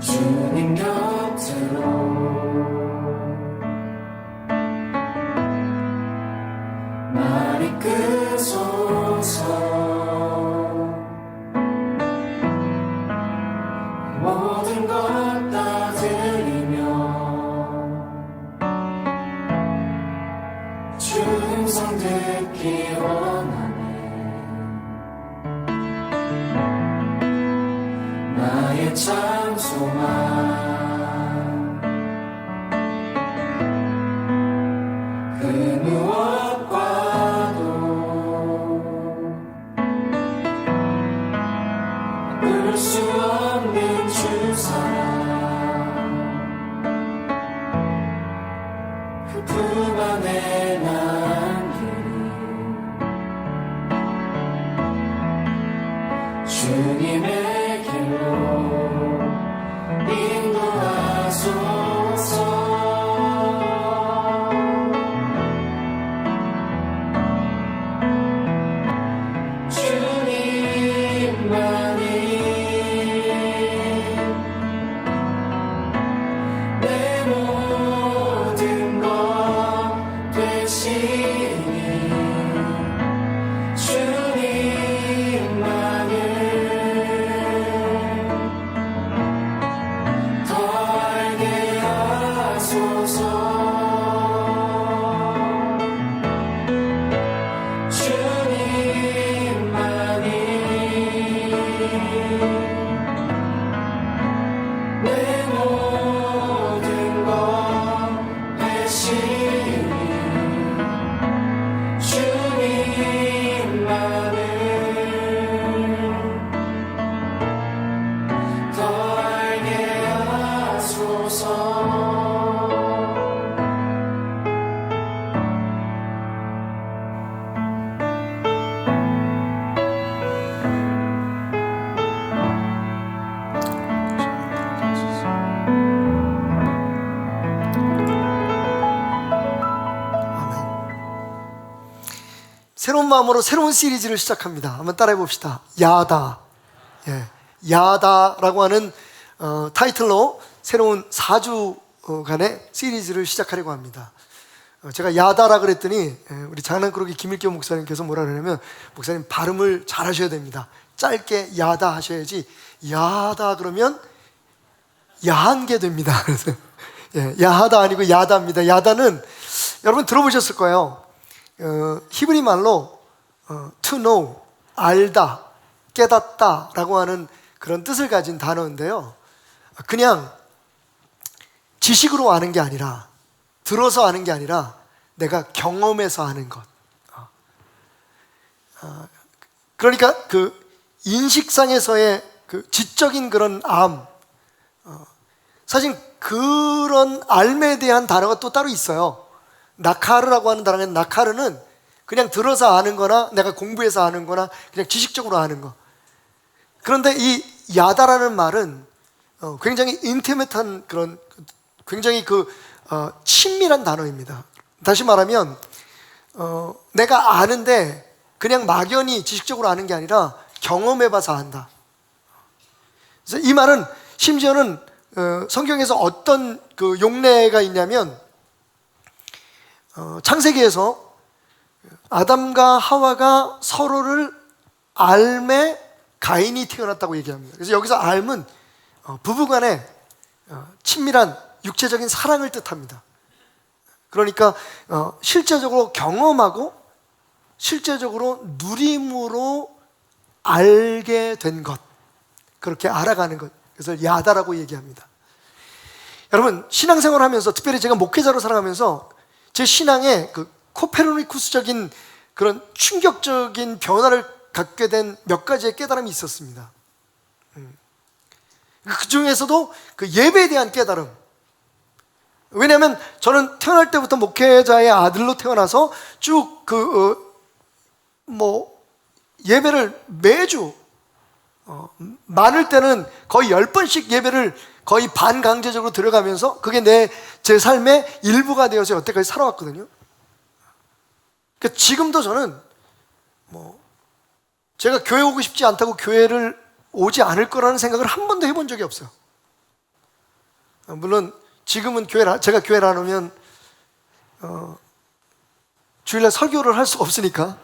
주님 곁으로 날 이끄소서. 모든 것 다 드리며 주 음성 듣기 원하네. 나의 참 소망 그 무엇과도 바꿀 수 없는 주 사랑, 그 품 안에 남기리 주님의 길로 인도하소서. 주님만이 내 모든 것 되시니 주님만을 더 알게 하소서. 주님만이 내 모든 것 되시니 주님만을 더 알게 하소서. 새로운 마음으로 새로운 시리즈를 시작합니다. 한번 따라해 봅시다. 야다. 야다라고 하는 타이틀로 새로운 4주간의 시리즈를 시작하려고 합니다. 제가 야다라 그랬더니 우리 장난꾸러기 김일교 목사님께서 뭐라 그러냐면, 목사님 발음을 잘 하셔야 됩니다. 짧게 야다 하셔야지 야다 그러면 야한 게 됩니다. 그래서 야하다 아니고 야다입니다. 야다는 여러분 들어보셨을 거예요. 히브리 말로 to know, 알다, 깨닫다 라고 하는 그런 뜻을 가진 단어인데요, 그냥 지식으로 아는 게 아니라, 들어서 아는 게 아니라 내가 경험해서 아는 것. 그러니까 그 인식상에서의 그 지적인 그런 암, 사실 그런 알에 대한 단어가 또 따로 있어요. 나카르라고 하는 단어는, 나카르는 그냥 들어서 아는 거나 내가 공부해서 아는 거나 그냥 지식적으로 아는 거. 그런데 이 야다라는 말은 굉장히 인티메트한 그런, 굉장히 친밀한 단어입니다. 다시 말하면 내가 아는데 그냥 막연히 지식적으로 아는 게 아니라 경험해봐서 안다. 그래서 이 말은 심지어는 성경에서 어떤 그 용례가 있냐면, 창세기에서 아담과 하와가 서로를 알매 가인이 태어났다고 얘기합니다. 그래서 여기서 알은 부부간의 친밀한 육체적인 사랑을 뜻합니다. 그러니까 실제적으로 경험하고 실제적으로 누림으로 알게 된 것, 그렇게 알아가는 것, 그래서 야다라고 얘기합니다. 여러분, 신앙생활을 하면서, 특별히 제가 목회자로 살아가면서 제 신앙에 그 코페르니쿠스적인 그런 충격적인 변화를 갖게 된 몇 가지의 깨달음이 있었습니다. 그 중에서도 그 예배에 대한 깨달음. 왜냐하면 저는 태어날 때부터 목회자의 아들로 태어나서 쭉 예배를 매주 많을 때는 거의 10번씩 예배를 거의 반강제적으로 들어가면서 그게 제 삶의 일부가 되어서 여태까지 살아왔거든요. 그러니까 지금도 저는 제가 교회 오고 싶지 않다고 교회를 오지 않을 거라는 생각을 한 번도 해본 적이 없어요. 물론 지금은 제가 교회를 안 오면 주일날 설교를 할 수가 없으니까.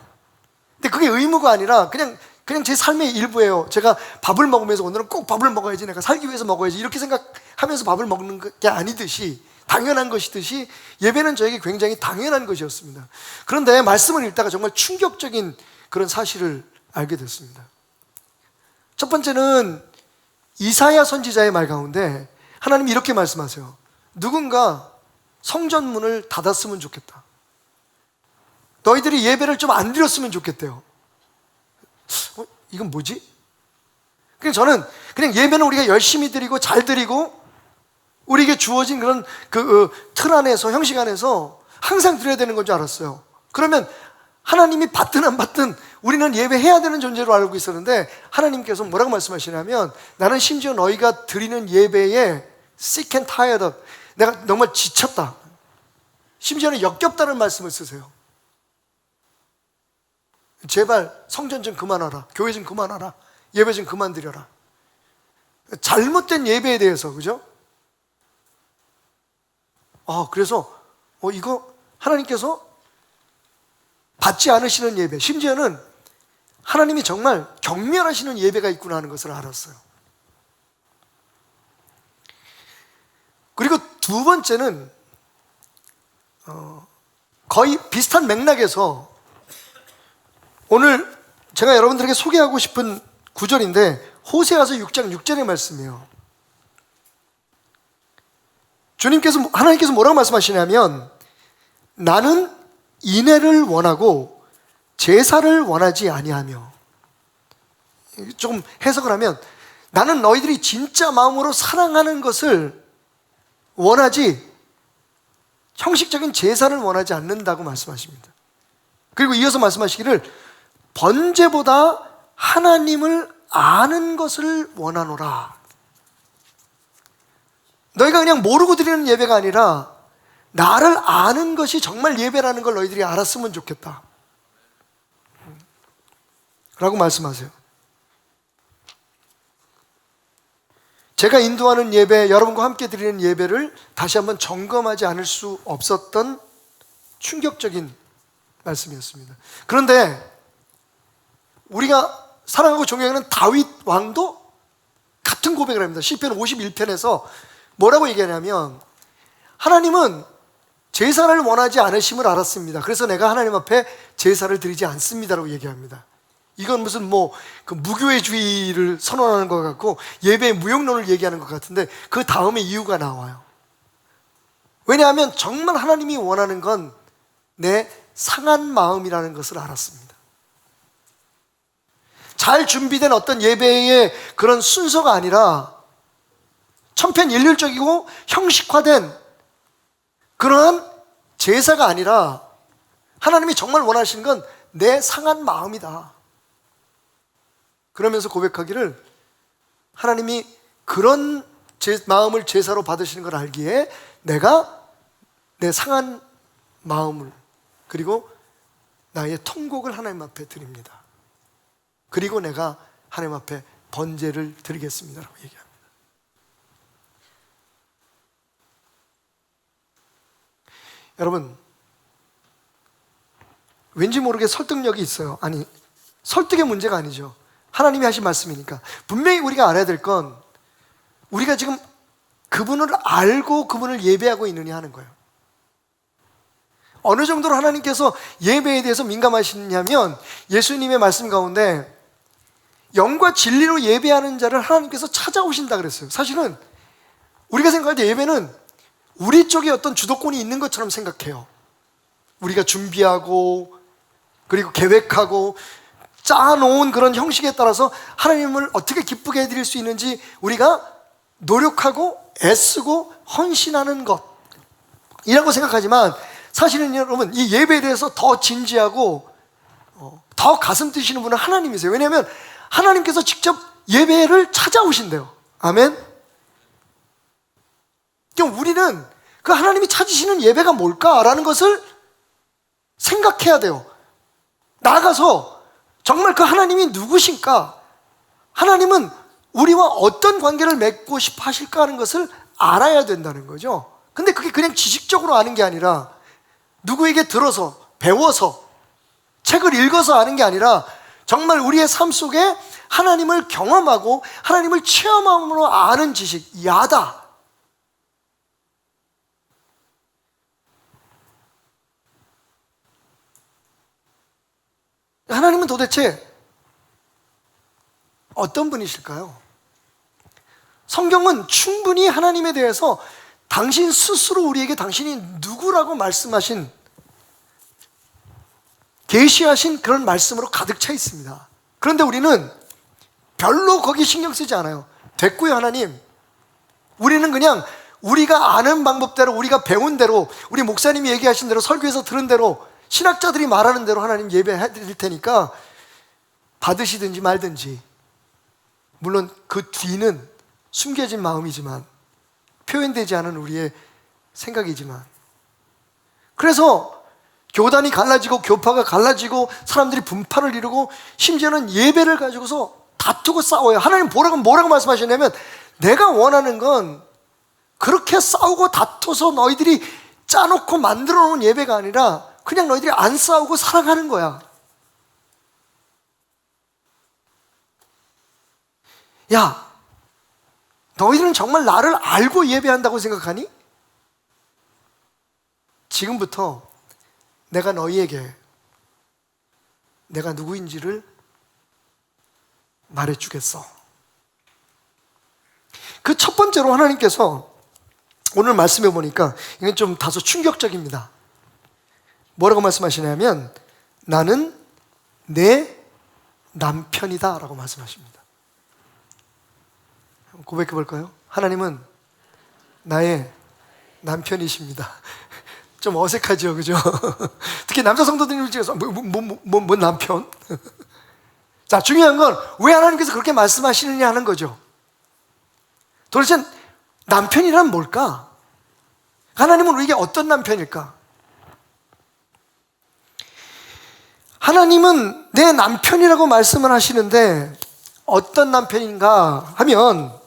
근데 그게 의무가 아니라 그냥 제 삶의 일부예요. 제가 밥을 먹으면서 오늘은 꼭 밥을 먹어야지, 내가 살기 위해서 먹어야지, 이렇게 생각하면서 밥을 먹는 게 아니듯이, 당연한 것이듯이 예배는 저에게 굉장히 당연한 것이었습니다. 그런데 말씀을 읽다가 정말 충격적인 그런 사실을 알게 됐습니다. 첫 번째는 이사야 선지자의 말 가운데 하나님이 이렇게 말씀하세요. 누군가 성전문을 닫았으면 좋겠다. 너희들이 예배를 좀 안 드렸으면 좋겠대요. 이건 뭐지? 그냥 저는 그냥 예배는 우리가 열심히 드리고 잘 드리고 우리에게 주어진 그런 틀 안에서, 형식 안에서 항상 드려야 되는 건 줄 알았어요. 그러면 하나님이 받든 안 받든 우리는 예배해야 되는 존재로 알고 있었는데, 하나님께서 뭐라고 말씀하시냐면, 나는 심지어 너희가 드리는 예배에 sick and tired of, 내가 정말 지쳤다, 심지어는 역겹다는 말씀을 쓰세요. 제발 성전 좀 그만하라, 교회 좀 그만하라, 예배 좀 그만 드려라. 잘못된 예배에 대해서, 그죠? 그래서 이거 하나님께서 받지 않으시는 예배, 심지어는 하나님이 정말 경멸하시는 예배가 있구나 하는 것을 알았어요. 그리고 두 번째는 거의 비슷한 맥락에서 오늘 제가 여러분들에게 소개하고 싶은 구절인데, 호세아서 6장 6절의 말씀이에요. 하나님께서 뭐라고 말씀하시냐면, 나는 인애를 원하고 제사를 원하지 아니하며. 조금 해석을 하면, 나는 너희들이 진짜 마음으로 사랑하는 것을 원하지 형식적인 제사를 원하지 않는다고 말씀하십니다. 그리고 이어서 말씀하시기를, 번제보다 하나님을 아는 것을 원하노라. 너희가 그냥 모르고 드리는 예배가 아니라 나를 아는 것이 정말 예배라는 걸 너희들이 알았으면 좋겠다 라고 말씀하세요. 제가 인도하는 예배, 여러분과 함께 드리는 예배를 다시 한번 점검하지 않을 수 없었던 충격적인 말씀이었습니다. 그런데 우리가 사랑하고 존경하는 다윗 왕도 같은 고백을 합니다. 시편 51편에서 뭐라고 얘기하냐면, 하나님은 제사를 원하지 않으심을 알았습니다. 그래서 내가 하나님 앞에 제사를 드리지 않습니다라고 얘기합니다. 이건 무슨 그 무교회주의를 선언하는 것 같고 예배의 무용론을 얘기하는 것 같은데, 그 다음에 이유가 나와요. 왜냐하면 정말 하나님이 원하는 건 내 상한 마음이라는 것을 알았습니다. 잘 준비된 어떤 예배의 그런 순서가 아니라 천편일률적이고 형식화된 그러한 제사가 아니라, 하나님이 정말 원하시는 건 내 상한 마음이다. 그러면서 고백하기를, 하나님이 그런 마음을 제사로 받으시는 걸 알기에 내가 내 상한 마음을, 그리고 나의 통곡을 하나님 앞에 드립니다. 그리고 내가 하나님 앞에 번제를 드리겠습니다라고 얘기합니다. 여러분, 왠지 모르게 설득력이 있어요. 아니, 설득의 문제가 아니죠. 하나님이 하신 말씀이니까. 분명히 우리가 알아야 될 건, 우리가 지금 그분을 알고 그분을 예배하고 있느냐 하는 거예요. 어느 정도로 하나님께서 예배에 대해서 민감하시냐면, 예수님의 말씀 가운데 영과 진리로 예배하는 자를 하나님께서 찾아오신다 그랬어요. 사실은 우리가 생각할 때 예배는 우리 쪽에 어떤 주도권이 있는 것처럼 생각해요. 우리가 준비하고 그리고 계획하고 짜놓은 그런 형식에 따라서 하나님을 어떻게 기쁘게 해드릴 수 있는지 우리가 노력하고 애쓰고 헌신하는 것이라고 생각하지만, 사실은 여러분, 이 예배에 대해서 더 진지하고 더 가슴 뛰시는 분은 하나님이세요. 왜냐하면 하나님께서 직접 예배를 찾아오신대요. 아멘. 그럼 우리는 그 하나님이 찾으시는 예배가 뭘까라는 것을 생각해야 돼요. 나아가서 정말 그 하나님이 누구신가, 하나님은 우리와 어떤 관계를 맺고 싶어 하실까 하는 것을 알아야 된다는 거죠. 근데 그게 그냥 지식적으로 아는 게 아니라 누구에게 들어서 배워서 책을 읽어서 아는 게 아니라 정말 우리의 삶 속에 하나님을 경험하고 하나님을 체험함으로 아는 지식, 야다. 하나님은 도대체 어떤 분이실까요? 성경은 충분히 하나님에 대해서 당신 스스로 우리에게 당신이 누구라고 말씀하신, 계시하신 그런 말씀으로 가득 차 있습니다. 그런데 우리는 별로 거기 신경 쓰지 않아요. 됐고요, 하나님. 우리는 그냥 우리가 아는 방법대로, 우리가 배운 대로, 우리 목사님이 얘기하신 대로, 설교에서 들은 대로, 신학자들이 말하는 대로 하나님 예배해 드릴 테니까 받으시든지 말든지. 물론 그 뒤는 숨겨진 마음이지만, 표현되지 않은 우리의 생각이지만, 그래서 교단이 갈라지고 교파가 갈라지고 사람들이 분파를 이루고 심지어는 예배를 가지고서 다투고 싸워요. 하나님 뭐라고 말씀하시냐면, 내가 원하는 건 그렇게 싸우고 다투서 너희들이 짜놓고 만들어 놓은 예배가 아니라 그냥 너희들이 안 싸우고 사랑하는 거야. 야, 너희들은 정말 나를 알고 예배한다고 생각하니? 지금부터 내가 너희에게 내가 누구인지를 말해주겠어. 그 첫 번째로 하나님께서 오늘 말씀해 보니까 이건 좀 다소 충격적입니다. 뭐라고 말씀하시냐면, 나는 내 남편이다 라고 말씀하십니다. 고백해 볼까요? 하나님은 나의 남편이십니다. 좀 어색하죠, 그죠? 특히 남자 성도들 중에서 뭐 남편? 자, 중요한 건 왜 하나님께서 그렇게 말씀하시느냐 하는 거죠. 도대체 남편이란 뭘까? 하나님은 우리에게 어떤 남편일까? 하나님은 내 남편이라고 말씀을 하시는데 어떤 남편인가 하면,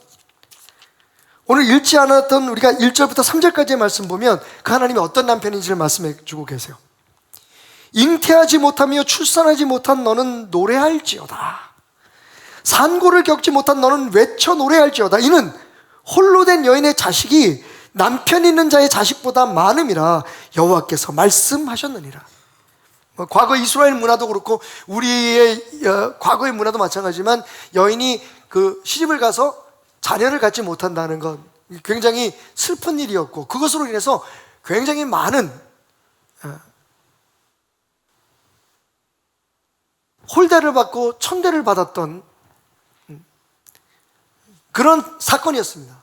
오늘 읽지 않았던 우리가 1절부터 3절까지의 말씀 보면 그 하나님이 어떤 남편인지를 말씀해 주고 계세요. 잉태하지 못하며 출산하지 못한 너는 노래할지어다. 산고를 겪지 못한 너는 외쳐 노래할지어다. 이는 홀로 된 여인의 자식이 남편 있는 자의 자식보다 많음이라 여호와께서 말씀하셨느니라. 과거 이스라엘 문화도 그렇고 우리의 과거의 문화도 마찬가지지만, 여인이 그 시집을 가서 자녀를 갖지 못한다는 건 굉장히 슬픈 일이었고, 그것으로 인해서 굉장히 많은 홀대를 받고 천대를 받았던 그런 사건이었습니다.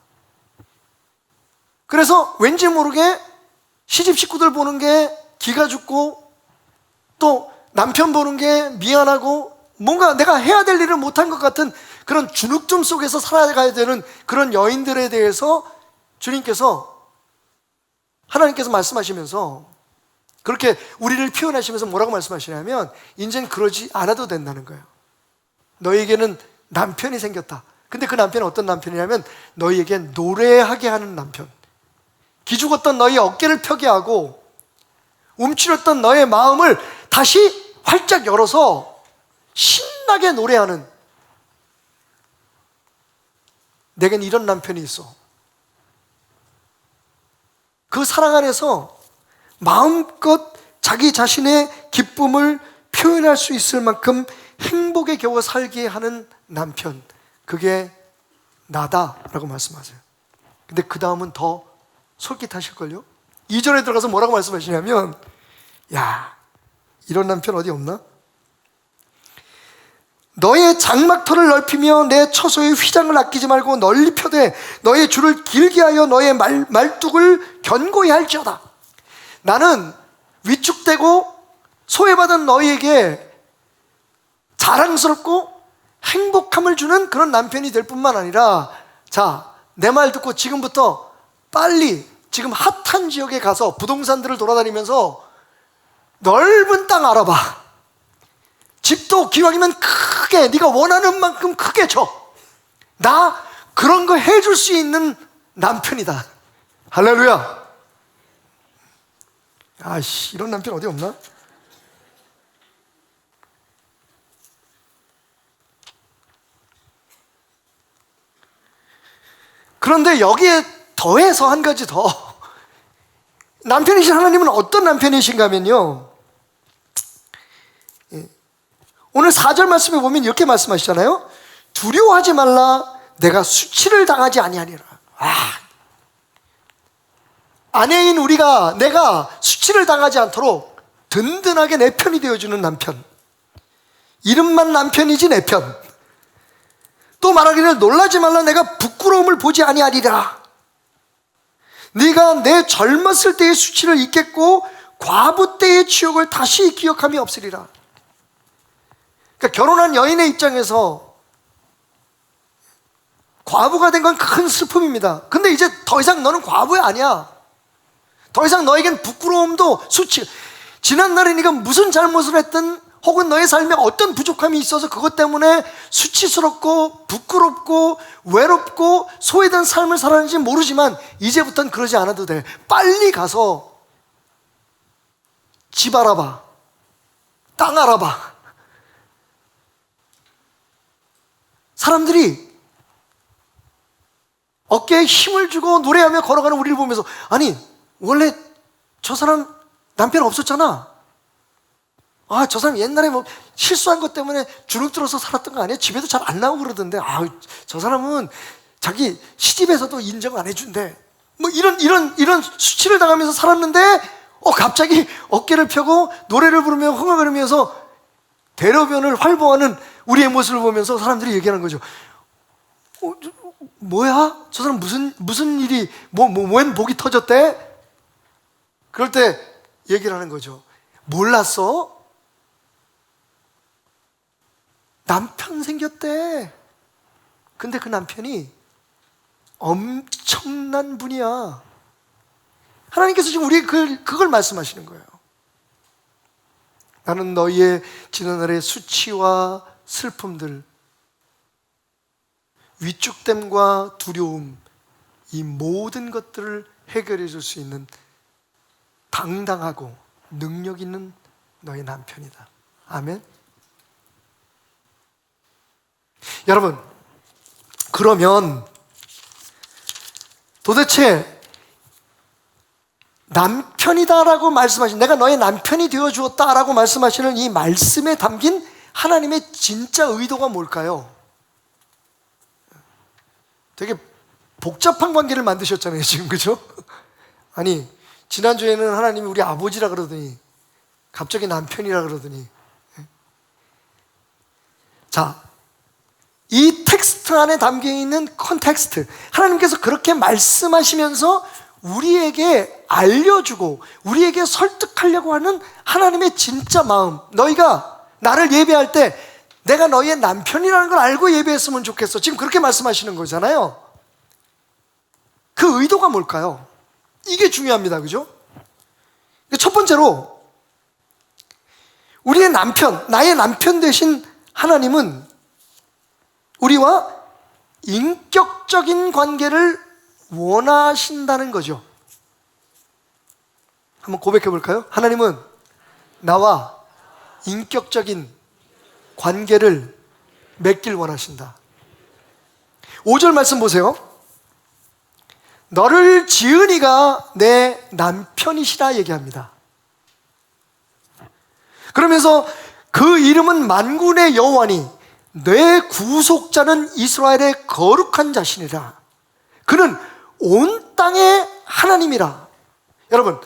그래서 왠지 모르게 시집 식구들 보는 게 기가 죽고, 또 남편 보는 게 미안하고, 뭔가 내가 해야 될 일을 못한 것 같은 그런 주눅tum 속에서 살아가야 되는 그런 여인들에 대해서 하나님께서 말씀하시면서 그렇게 우리를 표현하시면서 뭐라고 말씀하시냐면, 이제는 그러지 않아도 된다는 거예요. 너희에게는 남편이 생겼다. 근데 그 남편은 어떤 남편이냐면, 너희에게 노래하게 하는 남편. 기죽었던 너희 어깨를 펴게 하고 움츠렸던 너의 마음을 다시 활짝 열어서 신나게 노래하는, 내겐 이런 남편이 있어. 그 사랑 안에서 마음껏 자기 자신의 기쁨을 표현할 수 있을 만큼 행복에 겨워 살게 하는 남편, 그게 나다라고 말씀하세요. 근데 그 다음은 더 솔깃하실걸요? 2절에 들어가서 뭐라고 말씀하시냐면, 야, 이런 남편 어디 없나? 너의 장막터를 넓히며 내 처소의 휘장을 아끼지 말고 널리 펴되 너의 줄을 길게 하여 너의 말뚝을 견고히 할지어다. 나는 위축되고 소외받은 너희에게 자랑스럽고 행복함을 주는 그런 남편이 될 뿐만 아니라, 자, 내 말 듣고 지금부터 빨리 지금 핫한 지역에 가서 부동산들을 돌아다니면서 넓은 땅 알아봐. 집도 기왕이면 크게, 네가 원하는 만큼 크게 줘. 나 그런 거 해줄 수 있는 남편이다. 할렐루야. 아이씨, 이런 남편 어디 없나? 그런데 여기에 더해서 한 가지 더, 남편이신 하나님은 어떤 남편이신가 하면요, 오늘 4절 말씀에 보면 이렇게 말씀하시잖아요. 두려워하지 말라, 내가 수치를 당하지 아니하리라. 아내인 우리가 내가 수치를 당하지 않도록 든든하게 내 편이 되어주는 남편, 이름만 남편이지 내 편. 또 말하기를 놀라지 말라, 내가 부끄러움을 보지 아니하리라. 네가 내 젊었을 때의 수치를 잊겠고 과부 때의 치욕을 다시 기억함이 없으리라. 그러니까 결혼한 여인의 입장에서 과부가 된 건 큰 슬픔입니다. 근데 이제 더 이상 너는 과부 아니야. 더 이상 너에겐 부끄러움도 수치, 지난날에 네가 무슨 잘못을 했든 혹은 너의 삶에 어떤 부족함이 있어서 그것 때문에 수치스럽고 부끄럽고 외롭고 소외된 삶을 살았는지 모르지만 이제부터는 그러지 않아도 돼. 빨리 가서 집 알아봐, 땅 알아봐. 사람들이 어깨에 힘을 주고 노래하며 걸어가는 우리를 보면서, 아니 원래 저 사람 남편 없었잖아. 저 사람 옛날에 뭐 실수한 것 때문에 주눅 들어서 살았던 거 아니야? 집에도 잘 안 나오고 그러던데. 저 사람은 자기 시집에서도 인정 안 해준대. 뭐 이런 수치를 당하면서 살았는데, 갑자기 어깨를 펴고 노래를 부르며 흥얼거리면서 대로변을 활보하는 우리의 모습을 보면서 사람들이 얘기하는 거죠. 뭐야? 저 사람 무슨 일이, 웬 복이 터졌대? 그럴 때 얘기를 하는 거죠. 몰랐어? 남편 생겼대. 근데 그 남편이 엄청난 분이야. 하나님께서 지금 우리에게 그걸 말씀하시는 거예요. 나는 너희의 지난날의 수치와 슬픔들, 위축됨과 두려움, 이 모든 것들을 해결해 줄 수 있는 당당하고 능력 있는 너의 남편이다. 아멘. 여러분, 그러면 도대체 남편이다라고 말씀하신, 내가 너의 남편이 되어 주었다라고 말씀하시는 이 말씀에 담긴 하나님의 진짜 의도가 뭘까요? 되게 복잡한 관계를 만드셨잖아요, 지금. 그죠? 아니, 지난주에는 하나님이 우리 아버지라 그러더니 갑자기 남편이라 그러더니. 자, 이 텍스트 안에 담겨있는 컨텍스트, 하나님께서 그렇게 말씀하시면서 우리에게 알려주고 우리에게 설득하려고 하는 하나님의 진짜 마음, 너희가 나를 예배할 때 내가 너희의 남편이라는 걸 알고 예배했으면 좋겠어, 지금 그렇게 말씀하시는 거잖아요. 그 의도가 뭘까요? 이게 중요합니다. 그죠? 첫 번째로, 우리의 남편, 나의 남편 되신 하나님은 우리와 인격적인 관계를 원하신다는 거죠. 한번 고백해 볼까요? 하나님은 나와 인격적인 관계를 맺길 원하신다. 5절 말씀 보세요. 너를 지은 이가 내 남편이시라 얘기합니다. 그러면서 그 이름은 만군의 여호와니 내 구속자는 이스라엘의 거룩한 자신이라. 그는 온 땅의 하나님이라. 여러분,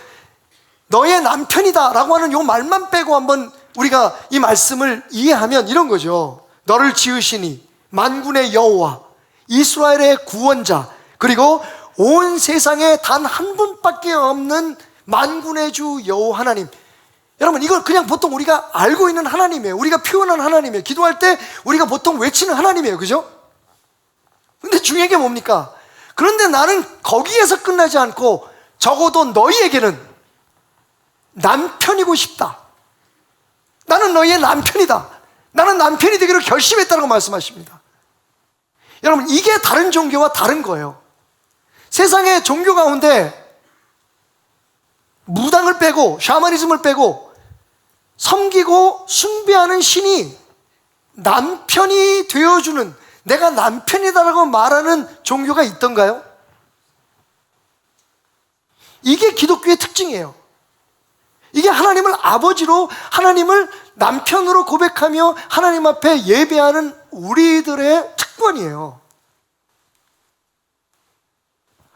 너의 남편이다 라고 하는 이 말만 빼고 한번 우리가 이 말씀을 이해하면 이런 거죠. 너를 지으시니 만군의 여호와, 이스라엘의 구원자, 그리고 온 세상에 단 한 분밖에 없는 만군의 주 여호와 하나님. 여러분, 이걸 그냥 보통 우리가 알고 있는 하나님이에요. 우리가 표현하는 하나님이에요. 기도할 때 우리가 보통 외치는 하나님이에요. 그죠? 근데 중요한 게 뭡니까? 그런데 나는 거기에서 끝나지 않고 적어도 너희에게는 남편이고 싶다. 나는 너희의 남편이다. 나는 남편이 되기로 결심했다고 말씀하십니다. 여러분, 이게 다른 종교와 다른 거예요. 세상의 종교 가운데 무당을 빼고 샤머니즘을 빼고 섬기고 숭배하는 신이 남편이 되어주는, 내가 남편이다라고 말하는 종교가 있던가요? 이게 기독교의 특징이에요. 이게 하나님을 아버지로, 하나님을 남편으로 고백하며 하나님 앞에 예배하는 우리들의 특권이에요.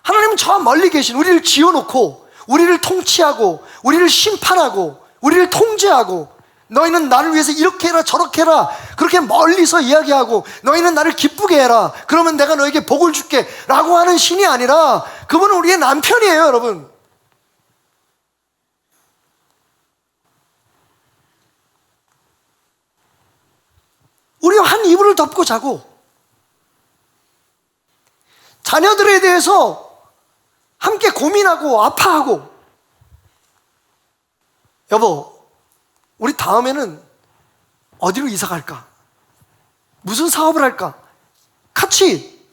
하나님은 저 멀리 계신 우리를 지어놓고 우리를 통치하고 우리를 심판하고 우리를 통제하고, 너희는 나를 위해서 이렇게 해라 저렇게 해라 그렇게 멀리서 이야기하고, 너희는 나를 기쁘게 해라 그러면 내가 너에게 복을 줄게 라고 하는 신이 아니라, 그분은 우리의 남편이에요. 여러분, 우리와 한 이불을 덮고 자고, 자녀들에 대해서 함께 고민하고 아파하고, 여보 우리 다음에는 어디로 이사 갈까? 무슨 사업을 할까? 같이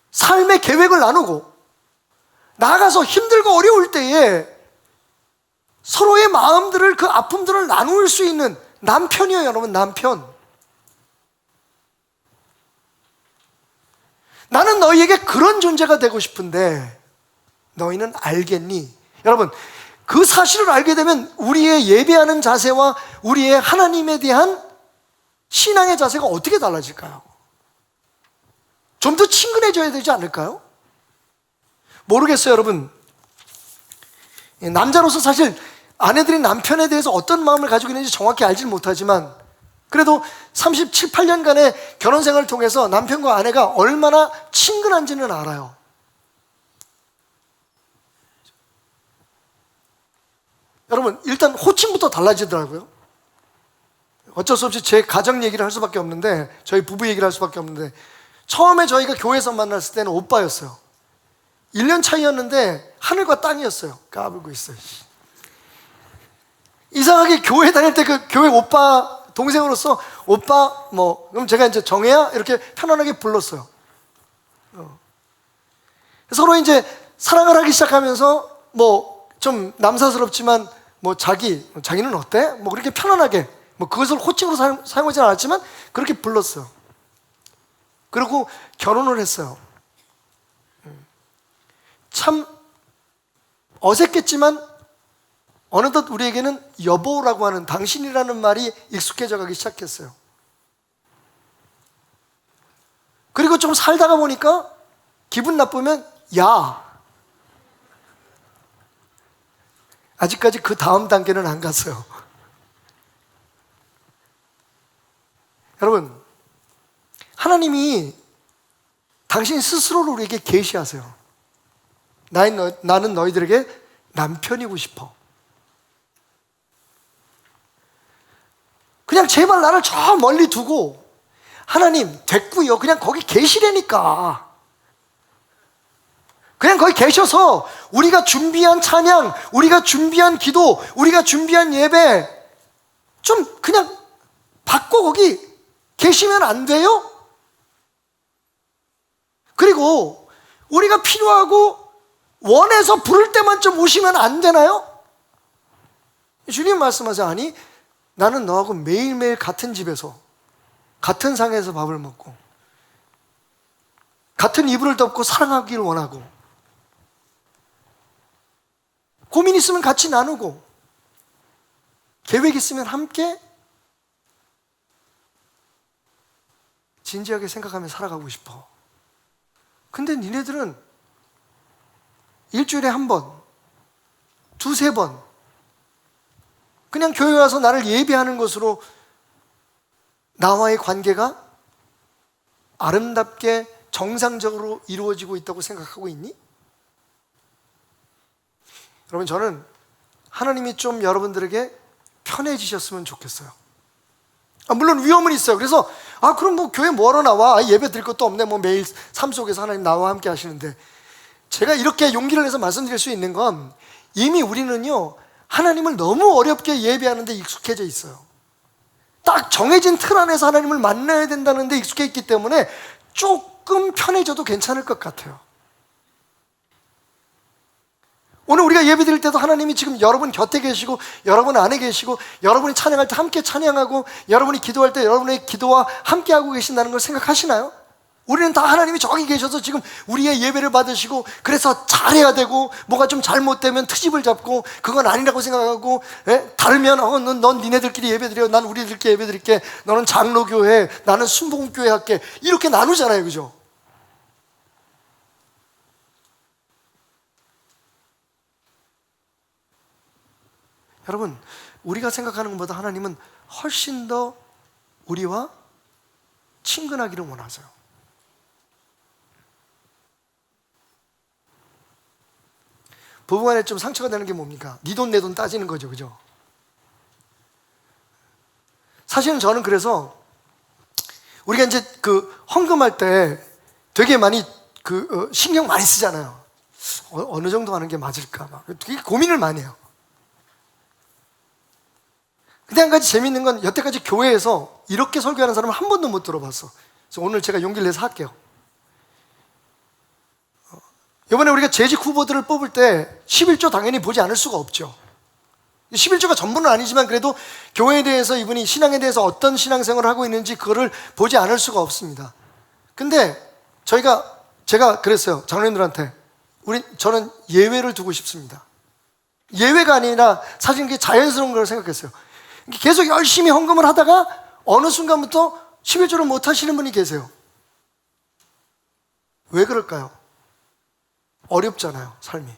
삶의 계획을 나누고, 나아가서 힘들고 어려울 때에 서로의 마음들을, 그 아픔들을 나눌 수 있는 남편이에요. 여러분, 남편. 나는 너희에게 그런 존재가 되고 싶은데 너희는 알겠니? 여러분, 그 사실을 알게 되면 우리의 예배하는 자세와 우리의 하나님에 대한 신앙의 자세가 어떻게 달라질까요? 좀 더 친근해져야 되지 않을까요? 모르겠어요. 여러분, 남자로서 사실 아내들이 남편에 대해서 어떤 마음을 가지고 있는지 정확히 알지는 못하지만, 그래도 37, 8년간의 결혼 생활을 통해서 남편과 아내가 얼마나 친근한지는 알아요. 여러분, 일단 호칭부터 달라지더라고요. 어쩔 수 없이 제 가정 얘기를 할 수밖에 없는데, 저희 부부 얘기를 할 수밖에 없는데, 처음에 저희가 교회에서 만났을 때는 오빠였어요. 1년 차이였는데 하늘과 땅이었어요. 까불고 있어요. 이상하게 교회 다닐 때 그 교회 오빠, 동생으로서 오빠 그럼 제가 이제 정혜야 이렇게 편안하게 불렀어요. 서로 이제 사랑을 하기 시작하면서 좀 남사스럽지만 자기는 어때? 그렇게 편안하게, 그것을 호칭으로 사용하지 않았지만 그렇게 불렀어요. 그리고 결혼을 했어요. 참 어색했지만 어느덧 우리에게는 여보라고 하는, 당신이라는 말이 익숙해져 가기 시작했어요. 그리고 좀 살다가 보니까 기분 나쁘면 야. 아직까지 그 다음 단계는 안 갔어요. 여러분, 하나님이 당신 스스로를 우리에게 계시하세요. 나는 너희들에게 남편이고 싶어. 그냥 제발 나를 저 멀리 두고, 하나님 됐고요, 그냥 거기 계시라니까. 그냥 거기 계셔서 우리가 준비한 찬양, 우리가 준비한 기도, 우리가 준비한 예배 좀 그냥 받고 거기 계시면 안 돼요? 그리고 우리가 필요하고 원해서 부를 때만 좀 오시면 안 되나요? 주님 말씀하세요. 아니, 나는 너하고 매일매일 같은 집에서 같은 상에서 밥을 먹고 같은 이불을 덮고 사랑하기를 원하고, 고민 있으면 같이 나누고, 계획 있으면 함께 진지하게 생각하며 살아가고 싶어. 근데 니네들은 일주일에 한 번, 두세 번 그냥 교회 와서 나를 예배하는 것으로 나와의 관계가 아름답게 정상적으로 이루어지고 있다고 생각하고 있니? 여러분, 저는 하나님이 좀 여러분들에게 편해지셨으면 좋겠어요. 물론 위험은 있어요. 그래서 그럼 교회 뭐하러 나와? 예배 드릴 것도 없네. 매일 삶 속에서 하나님 나와 함께 하시는데, 제가 이렇게 용기를 내서 말씀드릴 수 있는 건, 이미 우리는요 하나님을 너무 어렵게 예배하는 데 익숙해져 있어요. 딱 정해진 틀 안에서 하나님을 만나야 된다는 데 익숙해 있기 때문에 조금 편해져도 괜찮을 것 같아요. 오늘 우리가 예배 드릴 때도 하나님이 지금 여러분 곁에 계시고 여러분 안에 계시고 여러분이 찬양할 때 함께 찬양하고 여러분이 기도할 때 여러분의 기도와 함께하고 계신다는 걸 생각하시나요? 우리는 다 하나님이 저기 계셔서 지금 우리의 예배를 받으시고 그래서 잘해야 되고 뭐가 좀 잘못되면 트집을 잡고 그건 아니라고 생각하고 다르면 넌 니네들끼리 예배 드려, 난 우리들끼리 예배 드릴게, 너는 장로교회, 나는 순복음교회 할게, 이렇게 나누잖아요. 그죠? 여러분, 우리가 생각하는 것보다 하나님은 훨씬 더 우리와 친근하기를 원하세요. 부부간에 좀 상처가 되는 게 뭡니까? 네 돈 내 돈 따지는 거죠. 그죠? 사실은 저는 그래서 우리가 이제 그 헌금할 때 되게 많이 신경 많이 쓰잖아요. 어느 정도 하는 게 맞을까 막 되게 고민을 많이 해요. 근데 한 가지 재밌는 건 여태까지 교회에서 이렇게 설교하는 사람을 한 번도 못 들어봤어. 그래서 오늘 제가 용기를 내서 할게요. 이번에 우리가 재직 후보들을 뽑을 때 11조 당연히 보지 않을 수가 없죠. 11조가 전부는 아니지만 그래도 교회에 대해서 이분이 신앙에 대해서 어떤 신앙생활을 하고 있는지 그거를 보지 않을 수가 없습니다. 근데 제가 그랬어요. 장로님들한테 저는 예외를 두고 싶습니다. 예외가 아니라 사실 그게 자연스러운 걸 생각했어요. 계속 열심히 헌금을 하다가 어느 순간부터 11조를 못 하시는 분이 계세요. 왜 그럴까요? 어렵잖아요, 삶이.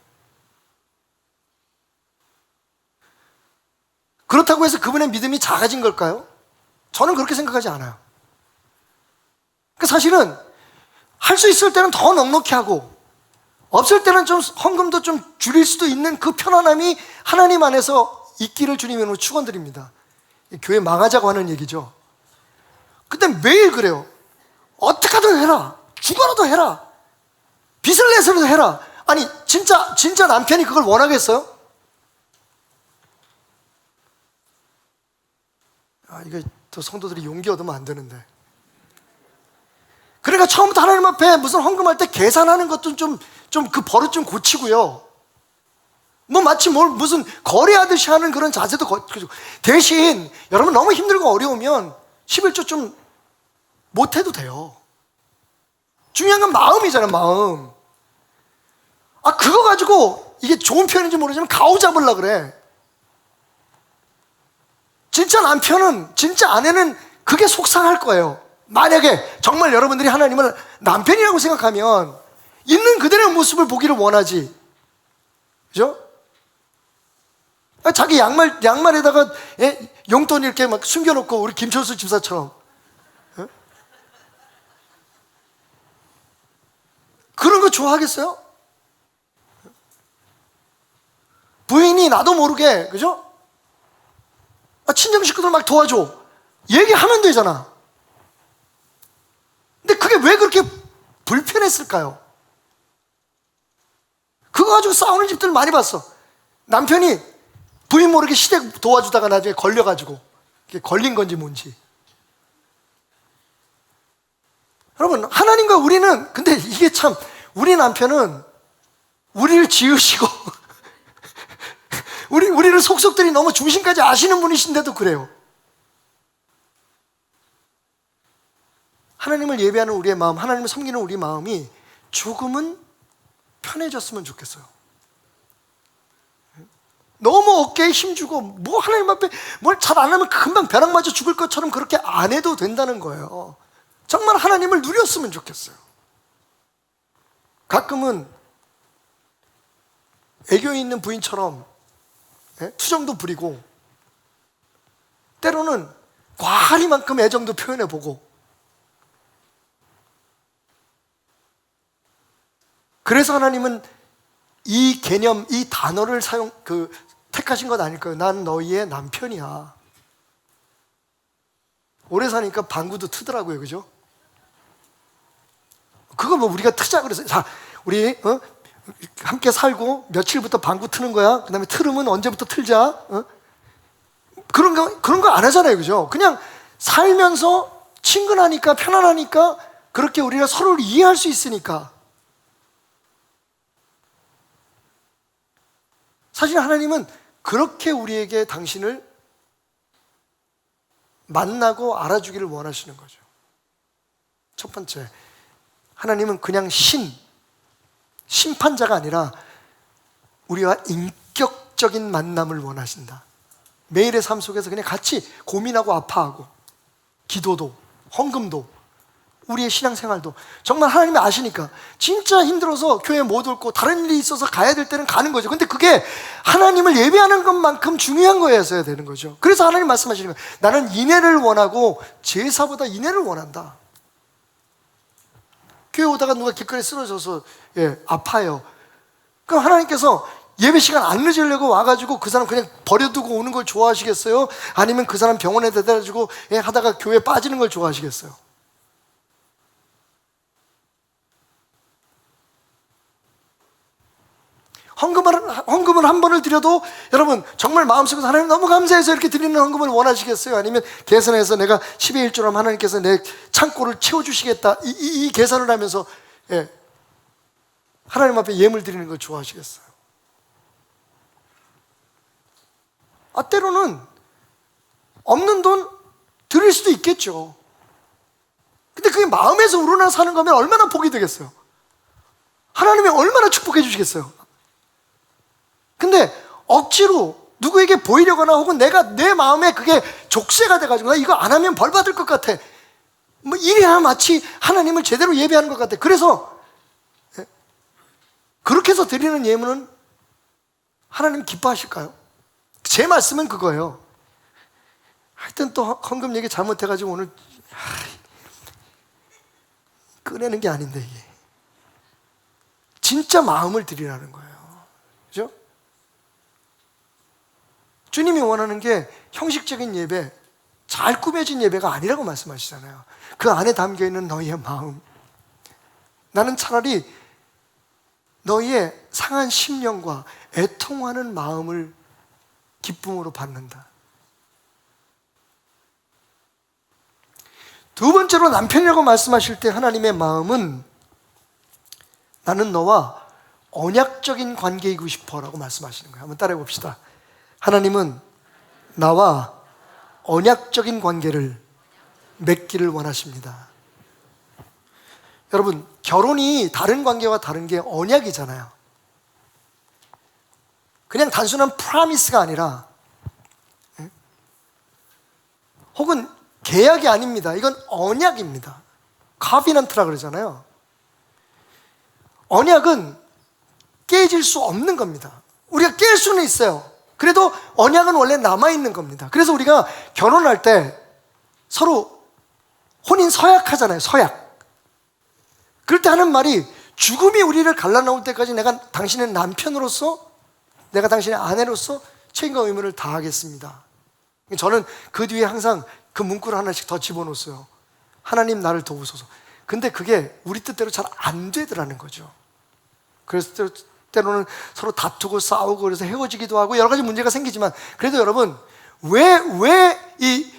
그렇다고 해서 그분의 믿음이 작아진 걸까요? 저는 그렇게 생각하지 않아요. 사실은 할 수 있을 때는 더 넉넉히 하고 없을 때는 좀 헌금도 좀 줄일 수도 있는 그 편안함이 하나님 안에서 있기를 주님으로 축원드립니다. 교회 망하자고 하는 얘기죠. 근데 매일 그래요. 어떻게든 해라. 죽어라도 해라. 빚을 내서라도 해라. 아니 진짜 남편이 그걸 원하겠어요? 이거 또 성도들이 용기 얻으면 안 되는데. 그러니까 처음부터 하나님 앞에 무슨 헌금할 때 계산하는 것도 좀 그 버릇 좀 고치고요. 뭐 마치 무슨 거래하듯이 하는 그런 자세도 고치고. 대신 여러분 너무 힘들고 어려우면 11조 좀 못해도 돼요. 중요한 건 마음이잖아요, 마음. 그거 가지고 이게 좋은 표현인지 모르지만 가오 잡으려고 그래. 진짜 남편은, 진짜 아내는 그게 속상할 거예요. 만약에 정말 여러분들이 하나님을 남편이라고 생각하면 있는 그대로의 모습을 보기를 원하지. 그죠? 자기 양말에다가 용돈 이렇게 막 숨겨놓고 우리 김철수 집사처럼. 그런 거 좋아하겠어요? 부인이 나도 모르게, 그죠? 친정 식구들 막 도와줘. 얘기하면 되잖아. 근데 그게 왜 그렇게 불편했을까요? 그거 가지고 싸우는 집들 많이 봤어. 남편이 부인 모르게 시댁 도와주다가 나중에 걸려가지고 그게 걸린 건지 뭔지. 여러분, 하나님과 우리는, 근데 이게 참, 우리 남편은 우리를 지으시고 우리를 속속들이 너무 중심까지 아시는 분이신데도 그래요. 하나님을 예배하는 우리의 마음, 하나님을 섬기는 우리 마음이 조금은 편해졌으면 좋겠어요. 너무 어깨에 힘주고 뭐 하나님 앞에 뭘 잘 안 하면 금방 벼락 맞아 죽을 것처럼 그렇게 안 해도 된다는 거예요. 정말 하나님을 누렸으면 좋겠어요. 가끔은 애교 있는 부인처럼 투정도 부리고 때로는 과하리만큼 애정도 표현해보고, 그래서 하나님은 이 개념, 이 단어를 택하신 것 아닐까요? 난 너희의 남편이야. 오래 사니까 방구도 트더라고요, 그죠? 그거 뭐 우리가 트자 그랬어요. 자, 우리 함께 살고 며칠부터 방구 트는 거야. 그 다음에 틀으면 언제부터 틀자. 그런 거 안 하잖아요, 그죠? 그냥 살면서 친근하니까, 편안하니까, 그렇게 우리가 서로를 이해할 수 있으니까. 사실 하나님은 그렇게 우리에게 당신을 만나고 알아주기를 원하시는 거죠. 첫 번째, 하나님은 그냥 심판자가 아니라 우리와 인격적인 만남을 원하신다. 매일의 삶 속에서 그냥 같이 고민하고 아파하고, 기도도, 헌금도, 우리의 신앙생활도 정말 하나님이 아시니까 진짜 힘들어서 교회 못 올 거 다른 일이 있어서 가야 될 때는 가는 거죠. 근데 그게 하나님을 예배하는 것만큼 중요한 거였어야 되는 거죠. 그래서 하나님 말씀하시는 거예요. 나는 인애를 원하고 제사보다 인애를 원한다. 교회 오다가 누가 길거리에 쓰러져서 아파요. 그럼 하나님께서 예배 시간 안 늦으려고 와가지고 그 사람 그냥 버려두고 오는 걸 좋아하시겠어요? 아니면 그 사람 병원에 데려다주고 하다가 교회 빠지는 걸 좋아하시겠어요? 헌금을 한 번을 드려도 여러분 정말 마음속에서 하나님 너무 감사해서 이렇게 드리는 헌금을 원하시겠어요? 아니면 계산해서 내가 10의 1조라면 하나님께서 내 창고를 채워주시겠다 이 계산을 하면서 하나님 앞에 예물 드리는 걸 좋아하시겠어요? 때로는 없는 돈 드릴 수도 있겠죠. 근데 그게 마음에서 우러나서 하는 거면 얼마나 복이 되겠어요? 하나님이 얼마나 축복해 주시겠어요? 근데 억지로 누구에게 보이려거나 혹은 내 마음에 그게 족쇄가 돼가지고 나 이거 안 하면 벌 받을 것 같아, 뭐 이래야 마치 하나님을 제대로 예배하는 것 같아. 그래서 그렇게 해서 드리는 예물은 하나님 기뻐하실까요? 제 말씀은 그거예요. 하여튼 또 헌금 얘기 잘못해가지고 오늘 꺼내는 게 아닌데, 이게 진짜 마음을 드리라는 거예요. 그죠? 주님이 원하는 게 형식적인 예배, 잘 꾸며진 예배가 아니라고 말씀하시잖아요. 그 안에 담겨있는 너희의 마음, 나는 차라리 너희의 상한 심령과 애통하는 마음을 기쁨으로 받는다. 두 번째로 남편이라고 말씀하실 때 하나님의 마음은 나는 너와 언약적인 관계이고 싶어 라고 말씀하시는 거예요. 한번 따라해 봅시다. 하나님은 나와 언약적인 관계를 맺기를 원하십니다. 여러분, 결혼이 다른 관계와 다른 게 언약이잖아요. 그냥 단순한 프라미스가 아니라 혹은 계약이 아닙니다. 이건 언약입니다. 카비넌트라 그러잖아요. 언약은 깨질 수 없는 겁니다. 우리가 깰 수는 있어요. 그래도 언약은 원래 남아있는 겁니다. 그래서 우리가 결혼할 때 서로 혼인 서약하잖아요. 서약. 그럴 때 하는 말이 죽음이 우리를 갈라놓을 때까지 내가 당신의 남편으로서, 내가 당신의 아내로서 책임과 의무를 다하겠습니다. 저는 그 뒤에 항상 그 문구를 하나씩 더 집어넣었어요. 하나님 나를 도우소서. 근데 그게 우리 뜻대로 잘 안 되더라는 거죠. 그래서 때로는 서로 다투고 싸우고 그래서 헤어지기도 하고 여러 가지 문제가 생기지만, 그래도 여러분, 왜 이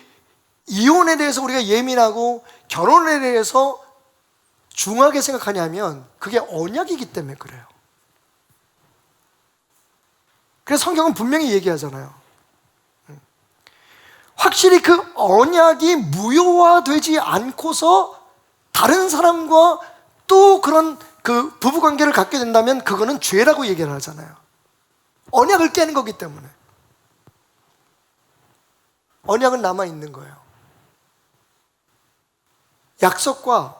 이혼에 대해서 우리가 예민하고 결혼에 대해서 중하게 생각하냐면 그게 언약이기 때문에 그래요. 그래서 성경은 분명히 얘기하잖아요. 확실히 그 언약이 무효화되지 않고서 다른 사람과 또 그런 그 부부관계를 갖게 된다면 그거는 죄라고 얘기를 하잖아요. 언약을 깨는 거기 때문에. 언약은 남아있는 거예요. 약속과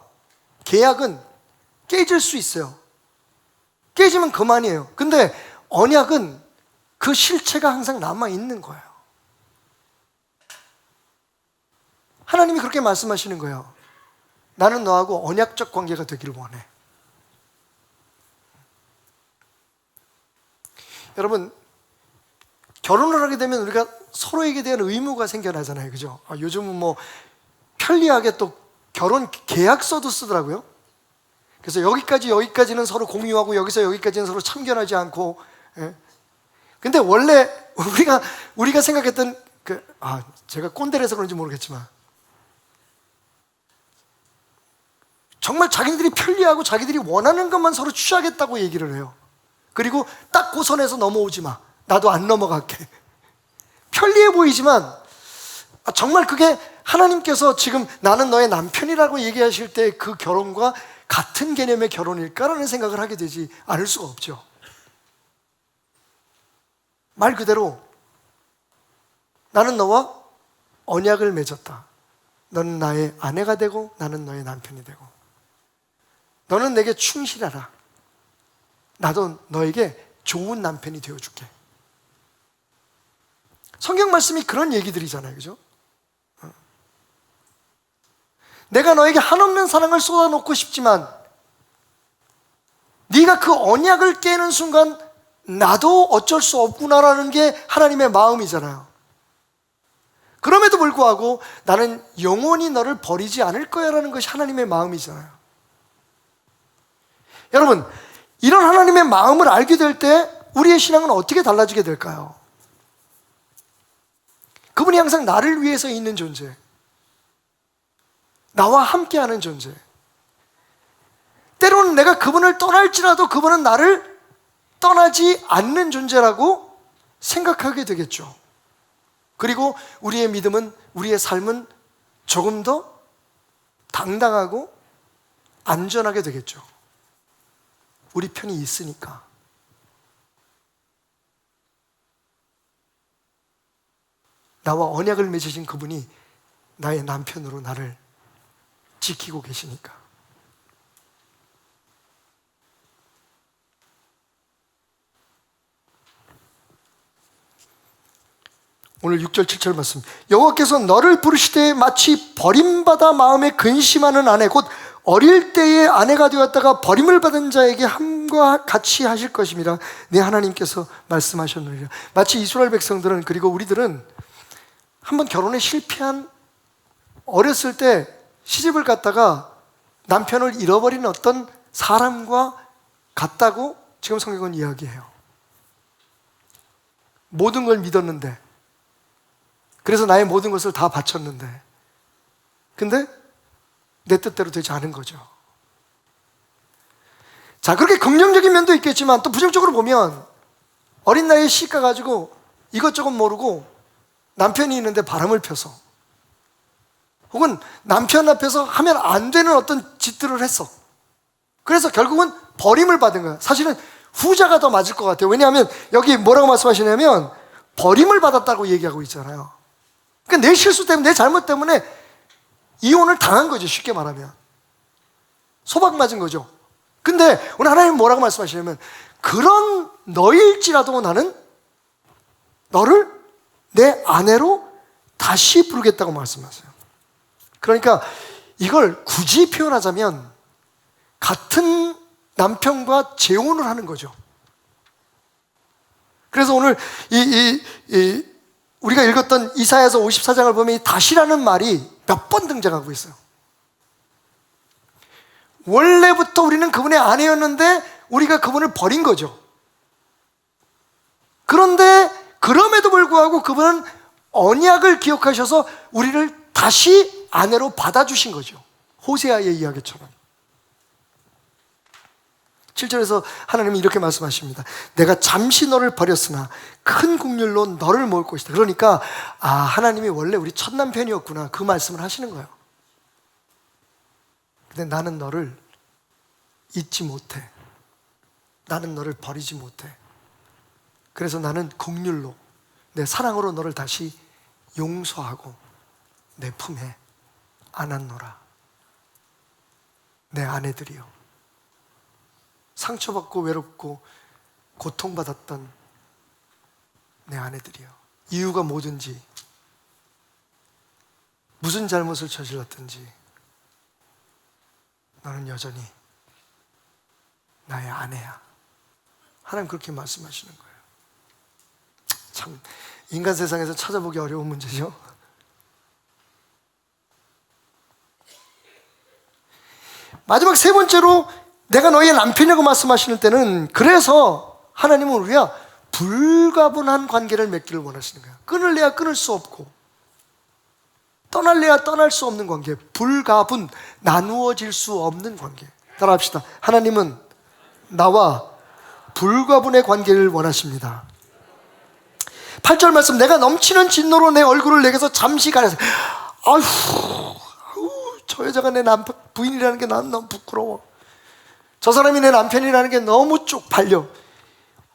계약은 깨질 수 있어요. 깨지면 그만이에요. 근데 언약은 그 실체가 항상 남아있는 거예요. 하나님이 그렇게 말씀하시는 거예요. 나는 너하고 언약적 관계가 되기를 원해. 여러분, 결혼을 하게 되면 우리가 서로에게 대한 의무가 생겨나잖아요. 그죠? 요즘은 뭐 편리하게 또 결혼 계약서도 쓰더라고요. 그래서 여기까지는 서로 공유하고 여기서 여기까지는 서로 참견하지 않고. 근데 원래 우리가 생각했던 제가 꼰대라서 그런지 모르겠지만 정말 자기들이 편리하고 자기들이 원하는 것만 서로 취하겠다고 얘기를 해요. 그리고 딱 그 선에서 넘어오지 마. 나도 안 넘어갈게. 편리해 보이지만 정말 그게 하나님께서 지금 나는 너의 남편이라고 얘기하실 때 그 결혼과 같은 개념의 결혼일까라는 생각을 하게 되지 않을 수가 없죠. 말 그대로 나는 너와 언약을 맺었다. 너는 나의 아내가 되고 나는 너의 남편이 되고 너는 내게 충실하라. 나도 너에게 좋은 남편이 되어줄게. 성경 말씀이 그런 얘기들이잖아요, 그죠? 내가 너에게 한없는 사랑을 쏟아놓고 싶지만 네가 그 언약을 깨는 순간 나도 어쩔 수 없구나라는 게 하나님의 마음이잖아요. 그럼에도 불구하고 나는 영원히 너를 버리지 않을 거야 라는 것이 하나님의 마음이잖아요. 여러분, 이런 하나님의 마음을 알게 될 때 우리의 신앙은 어떻게 달라지게 될까요? 그분이 항상 나를 위해서 있는 존재, 나와 함께하는 존재. 때로는 내가 그분을 떠날지라도 그분은 나를 떠나지 않는 존재라고 생각하게 되겠죠. 그리고 우리의 믿음은, 우리의 삶은 조금 더 당당하고 안전하게 되겠죠. 우리 편이 있으니까. 나와 언약을 맺으신 그분이 나의 남편으로 나를 지키고 계시니까. 오늘 6절 7절 말씀, 여호와께서 너를 부르시되 마치 버림받아 마음에 근심하는 아내 곧 어릴 때의 아내가 되었다가 버림을 받은 자에게 함과 같이 하실 것입니다. 네 하나님께서 말씀하셨느니라. 마치 이스라엘 백성들은, 그리고 우리들은 한번 결혼에 실패한, 어렸을 때 시집을 갔다가 남편을 잃어버린 어떤 사람과 같다고 지금 성경은 이야기해요. 모든 걸 믿었는데, 그래서 나의 모든 것을 다 바쳤는데, 근데 내 뜻대로 되지 않은 거죠. 자, 그렇게 긍정적인 면도 있겠지만 또 부정적으로 보면 어린 나이에 시집 가가지고 이것저것 모르고 남편이 있는데 바람을 펴서, 혹은 남편 앞에서 하면 안 되는 어떤 짓들을 했어. 그래서 결국은 버림을 받은 거야. 사실은 후자가 더 맞을 것 같아요. 왜냐하면 여기 뭐라고 말씀하시냐면 버림을 받았다고 얘기하고 있잖아요. 그러니까 내 실수 때문에, 내 잘못 때문에 이혼을 당한 거죠. 쉽게 말하면 소박 맞은 거죠. 근데 오늘 하나님 뭐라고 말씀하시냐면 그런 너일지라도 나는 너를 내 아내로 다시 부르겠다고 말씀하세요. 그러니까 이걸 굳이 표현하자면 같은 남편과 재혼을 하는 거죠. 그래서 오늘 우리가 읽었던 이사야서 54장을 보면 이 다시라는 말이 몇 번 등장하고 있어요. 원래부터 우리는 그분의 아내였는데 우리가 그분을 버린 거죠. 그런데 그럼에도 불구하고 그분은 언약을 기억하셔서 우리를 다시 아내로 받아주신 거죠. 호세아의 이야기처럼. 7절에서 하나님이 이렇게 말씀하십니다. 내가 잠시 너를 버렸으나 큰 국률로 너를 모을 것이다. 그러니까 하나님이 원래 우리 첫 남편이었구나, 그 말씀을 하시는 거예요. 근데 나는 너를 잊지 못해. 나는 너를 버리지 못해. 그래서 나는 국률로, 내 사랑으로 너를 다시 용서하고 내 품에 안았노라. 내 아내들이여, 상처받고 외롭고 고통받았던 내 아내들이여, 이유가 뭐든지, 무슨 잘못을 저질렀든지 너는 여전히 나의 아내야. 하나님 그렇게 말씀하시는 거예요. 참 인간 세상에서 찾아보기 어려운 문제죠. 마지막 세 번째로 내가 너의 남편이라고 말씀하시는 때는, 그래서 하나님은 우리가 불가분한 관계를 맺기를 원하시는 거예요. 끊을래야 끊을 수 없고 떠날래야 떠날 수 없는 관계, 불가분, 나누어질 수 없는 관계. 따라합시다. 하나님은 나와 불가분의 관계를 원하십니다. 8절 말씀, 내가 넘치는 진노로 내 얼굴을 내게서 잠시 가려서, 아휴, 저 여자가 내 남편 부인이라는 게 난 너무 부끄러워. 저 사람이 내 남편이라는 게 너무 쪽팔려.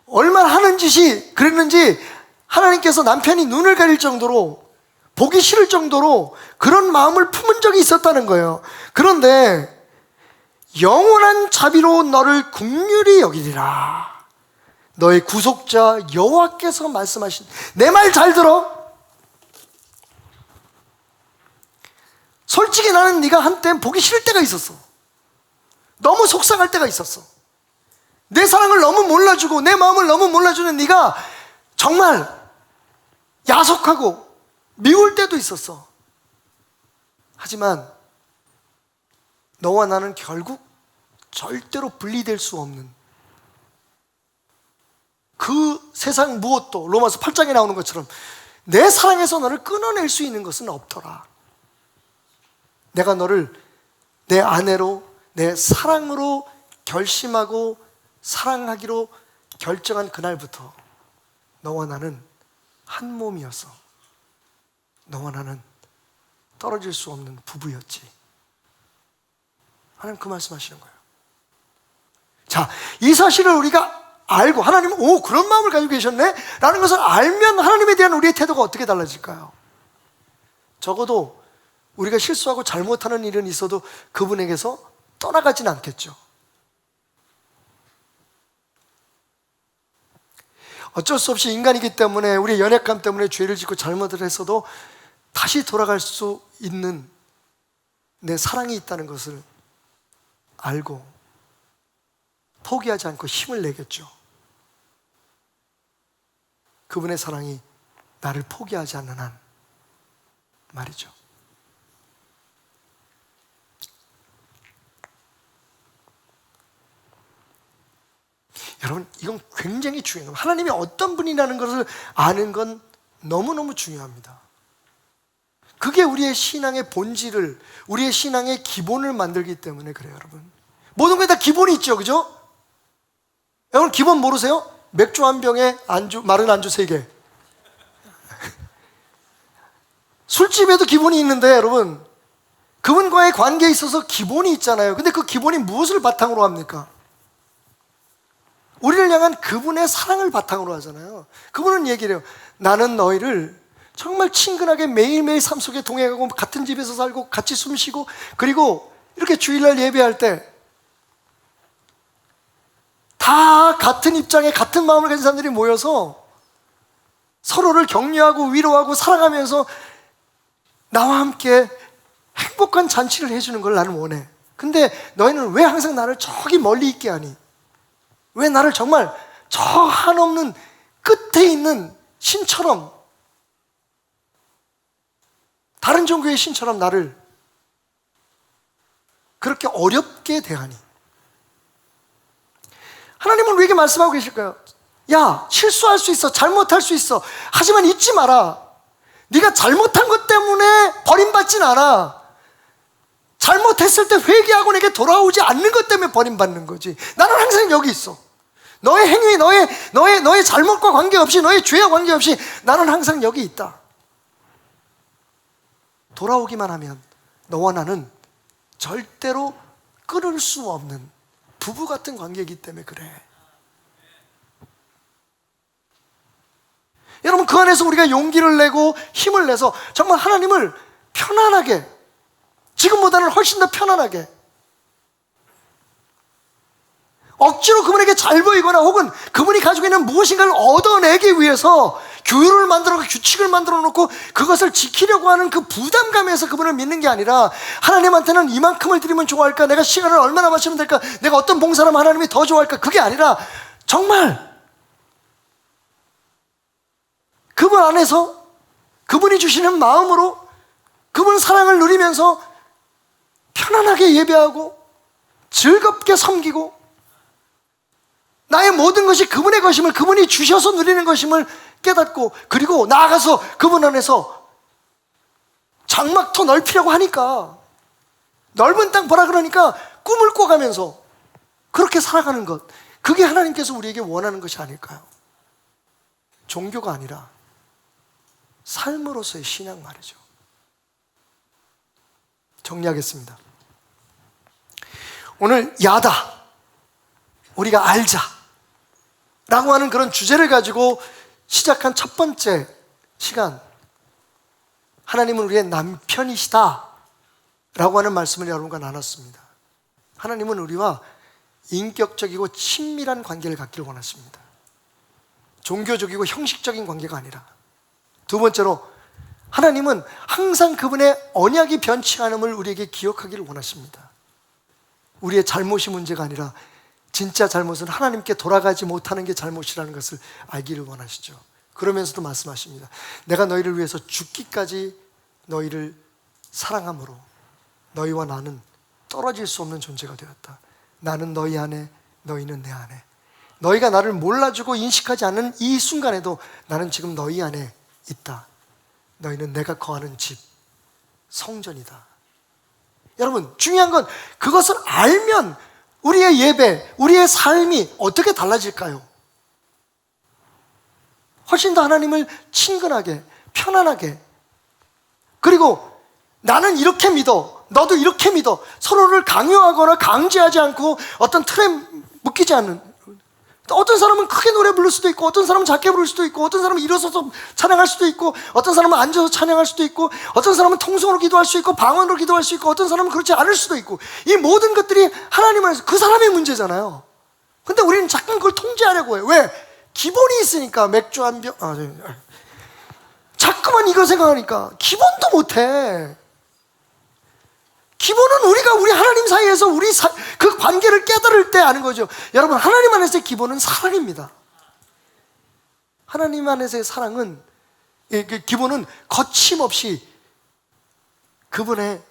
얼마나 하는 짓이 그랬는지 하나님께서 남편이 눈을 가릴 정도로, 보기 싫을 정도로 그런 마음을 품은 적이 있었다는 거예요. 그런데 영원한 자비로 너를 긍휼히 여기리라. 너의 구속자 여호와께서 말씀하신, 내 말 잘 들어. 솔직히 나는 네가 한때 보기 싫을 때가 있었어. 너무 속상할 때가 있었어. 내 사랑을 너무 몰라주고 내 마음을 너무 몰라주는 네가 정말 야속하고 미울 때도 있었어. 하지만 너와 나는 결국 절대로 분리될 수 없는, 그 세상 무엇도 로마서 8장에 나오는 것처럼 내 사랑에서 너를 끊어낼 수 있는 것은 없더라. 내가 너를 내 아내로, 내 사랑으로 결심하고 사랑하기로 결정한 그날부터 너와 나는 한 몸이어서 너와 나는 떨어질 수 없는 부부였지. 하나님 그 말씀하시는 거예요. 자, 이 사실을 우리가 알고 하나님은 오, 그런 마음을 가지고 계셨네? 라는 것을 알면 하나님에 대한 우리의 태도가 어떻게 달라질까요? 적어도 우리가 실수하고 잘못하는 일은 있어도 그분에게서 떠나가진 않겠죠. 어쩔 수 없이 인간이기 때문에, 우리의 연약함 때문에 죄를 짓고 잘못을 했어도 다시 돌아갈 수 있는 내 사랑이 있다는 것을 알고 포기하지 않고 힘을 내겠죠. 그분의 사랑이 나를 포기하지 않는 한 말이죠. 여러분, 이건 굉장히 중요해요. 하나님이 어떤 분이라는 것을 아는 건 너무너무 중요합니다. 그게 우리의 신앙의 본질을, 우리의 신앙의 기본을 만들기 때문에 그래요, 여러분. 모든 게 다 기본이 있죠, 그죠? 여러분, 기본 모르세요? 맥주 한 병에 안주, 마른 안주 3개. 술집에도 기본이 있는데, 여러분, 그분과의 관계에 있어서 기본이 있잖아요. 근데 그 기본이 무엇을 바탕으로 합니까? 우리를 향한 그분의 사랑을 바탕으로 하잖아요. 그분은 얘기를 해요. 나는 너희를 정말 친근하게 매일매일 삶 속에 동행하고 같은 집에서 살고 같이 숨쉬고, 그리고 이렇게 주일날 예배할 때 다 같은 입장에 같은 마음을 가진 사람들이 모여서 서로를 격려하고 위로하고 사랑하면서 나와 함께 행복한 잔치를 해주는 걸 나는 원해. 근데 너희는 왜 항상 나를 저기 멀리 있게 하니? 왜 나를 정말 저 한없는 끝에 있는 신처럼, 다른 종교의 신처럼 나를 그렇게 어렵게 대하니? 하나님은 우리에게 말씀하고 계실까요? 야, 실수할 수 있어, 잘못할 수 있어. 하지만 잊지 마라. 네가 잘못한 것 때문에 버림받진 않아. 잘못했을 때 회개하고 내게 돌아오지 않는 것 때문에 버림받는 거지. 나는 항상 여기 있어. 너의 행위, 너의 잘못과 관계없이, 너의 죄와 관계없이 나는 항상 여기 있다. 돌아오기만 하면 너와 나는 절대로 끊을 수 없는 부부 같은 관계이기 때문에 그래. 여러분, 그 안에서 우리가 용기를 내고 힘을 내서 정말 하나님을 편안하게, 지금보다는 훨씬 더 편안하게, 억지로 그분에게 잘 보이거나 혹은 그분이 가지고 있는 무엇인가를 얻어내기 위해서 규율을 만들어서 규칙을 만들어 놓고 그것을 지키려고 하는 그 부담감에서 그분을 믿는 게 아니라, 하나님한테는 이만큼을 드리면 좋아할까? 내가 시간을 얼마나 마치면 될까? 내가 어떤 봉사를 하면 하나님이 더 좋아할까? 그게 아니라 정말 그분 안에서 그분이 주시는 마음으로 그분 사랑을 누리면서 편안하게 예배하고 즐겁게 섬기고, 나의 모든 것이 그분의 것임을, 그분이 주셔서 누리는 것임을 깨닫고, 그리고 나아가서 그분 안에서 장막터 넓히려고 하니까, 넓은 땅 보라 그러니까 꿈을 꿔가면서 그렇게 살아가는 것, 그게 하나님께서 우리에게 원하는 것이 아닐까요? 종교가 아니라 삶으로서의 신앙 말이죠. 정리하겠습니다. 오늘 야다, 우리가 알자 라고 하는 그런 주제를 가지고 시작한 첫 번째 시간, 하나님은 우리의 남편이시다 라고 하는 말씀을 여러분과 나눴습니다. 하나님은 우리와 인격적이고 친밀한 관계를 갖기를 원하십니다. 종교적이고 형식적인 관계가 아니라. 두 번째로, 하나님은 항상 그분의 언약이 변치 않음을 우리에게 기억하기를 원하십니다. 우리의 잘못이 문제가 아니라 진짜 잘못은 하나님께 돌아가지 못하는 게 잘못이라는 것을 알기를 원하시죠. 그러면서도 말씀하십니다. 내가 너희를 위해서 죽기까지 너희를 사랑함으로 너희와 나는 떨어질 수 없는 존재가 되었다. 나는 너희 안에, 너희는 내 안에. 너희가 나를 몰라주고 인식하지 않는 이 순간에도 나는 지금 너희 안에 있다. 너희는 내가 거하는 집, 성전이다. 여러분, 중요한 건 그것을 알면 우리의 예배, 우리의 삶이 어떻게 달라질까요? 훨씬 더 하나님을 친근하게, 편안하게, 그리고 나는 이렇게 믿어, 너도 이렇게 믿어, 서로를 강요하거나 강제하지 않고 어떤 틀에 묶이지 않는. 어떤 사람은 크게 노래 부를 수도 있고, 어떤 사람은 작게 부를 수도 있고, 어떤 사람은 일어서서 찬양할 수도 있고, 어떤 사람은 앉아서 찬양할 수도 있고, 어떤 사람은 통성으로 기도할 수 있고, 방언으로 기도할 수 있고, 어떤 사람은 그렇지 않을 수도 있고. 이 모든 것들이 하나님 안에서 그 사람의 문제잖아요. 근데 우리는 자꾸 그걸 통제하려고 해요. 왜? 기본이 있으니까. 맥주 한 병, 자꾸만 이거 생각하니까 기본도 못해. 기본은 우리가 우리 하나님 사이에서 그 관계를 깨달을 때 아는 거죠. 여러분, 하나님 안에서의 기본은 사랑입니다. 하나님 안에서의 사랑은, 기본은 거침없이 그분의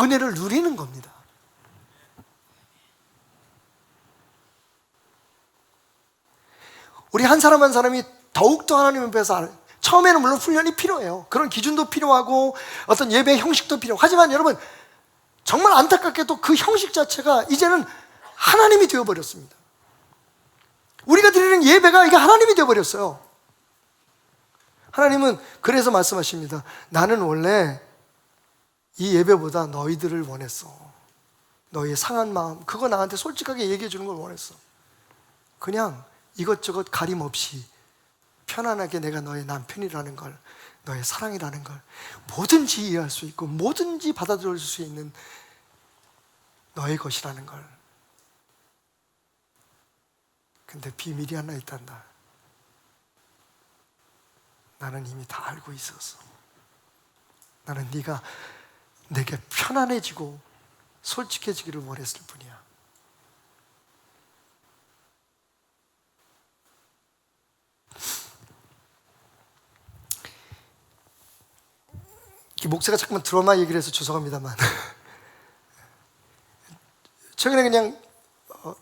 은혜를 누리는 겁니다. 우리 한 사람 한 사람이 더욱더 하나님 앞에서 처음에는 물론 훈련이 필요해요. 그런 기준도 필요하고 어떤 예배의 형식도 필요하고. 하지만 여러분, 정말 안타깝게도 그 형식 자체가 이제는 하나님이 되어버렸습니다. 우리가 드리는 예배가 이게 하나님이 되어버렸어요. 하나님은 그래서 말씀하십니다. 나는 원래 이 예배보다 너희들을 원했어. 너희의 상한 마음, 그거 나한테 솔직하게 얘기해 주는 걸 원했어. 그냥 이것저것 가림 없이 편안하게 내가 너의 남편이라는 걸, 너의 사랑이라는 걸 뭐든지 이해할 수 있고 뭐든지 받아들일 수 있는 너의 것이라는 걸. 근데 비밀이 하나 있단다. 나는 이미 다 알고 있었어. 나는 네가 내게 편안해지고 솔직해지기를 원했을 뿐이야. 목사가 자꾸만 드라마 얘기를 해서 죄송합니다만 최근에 그냥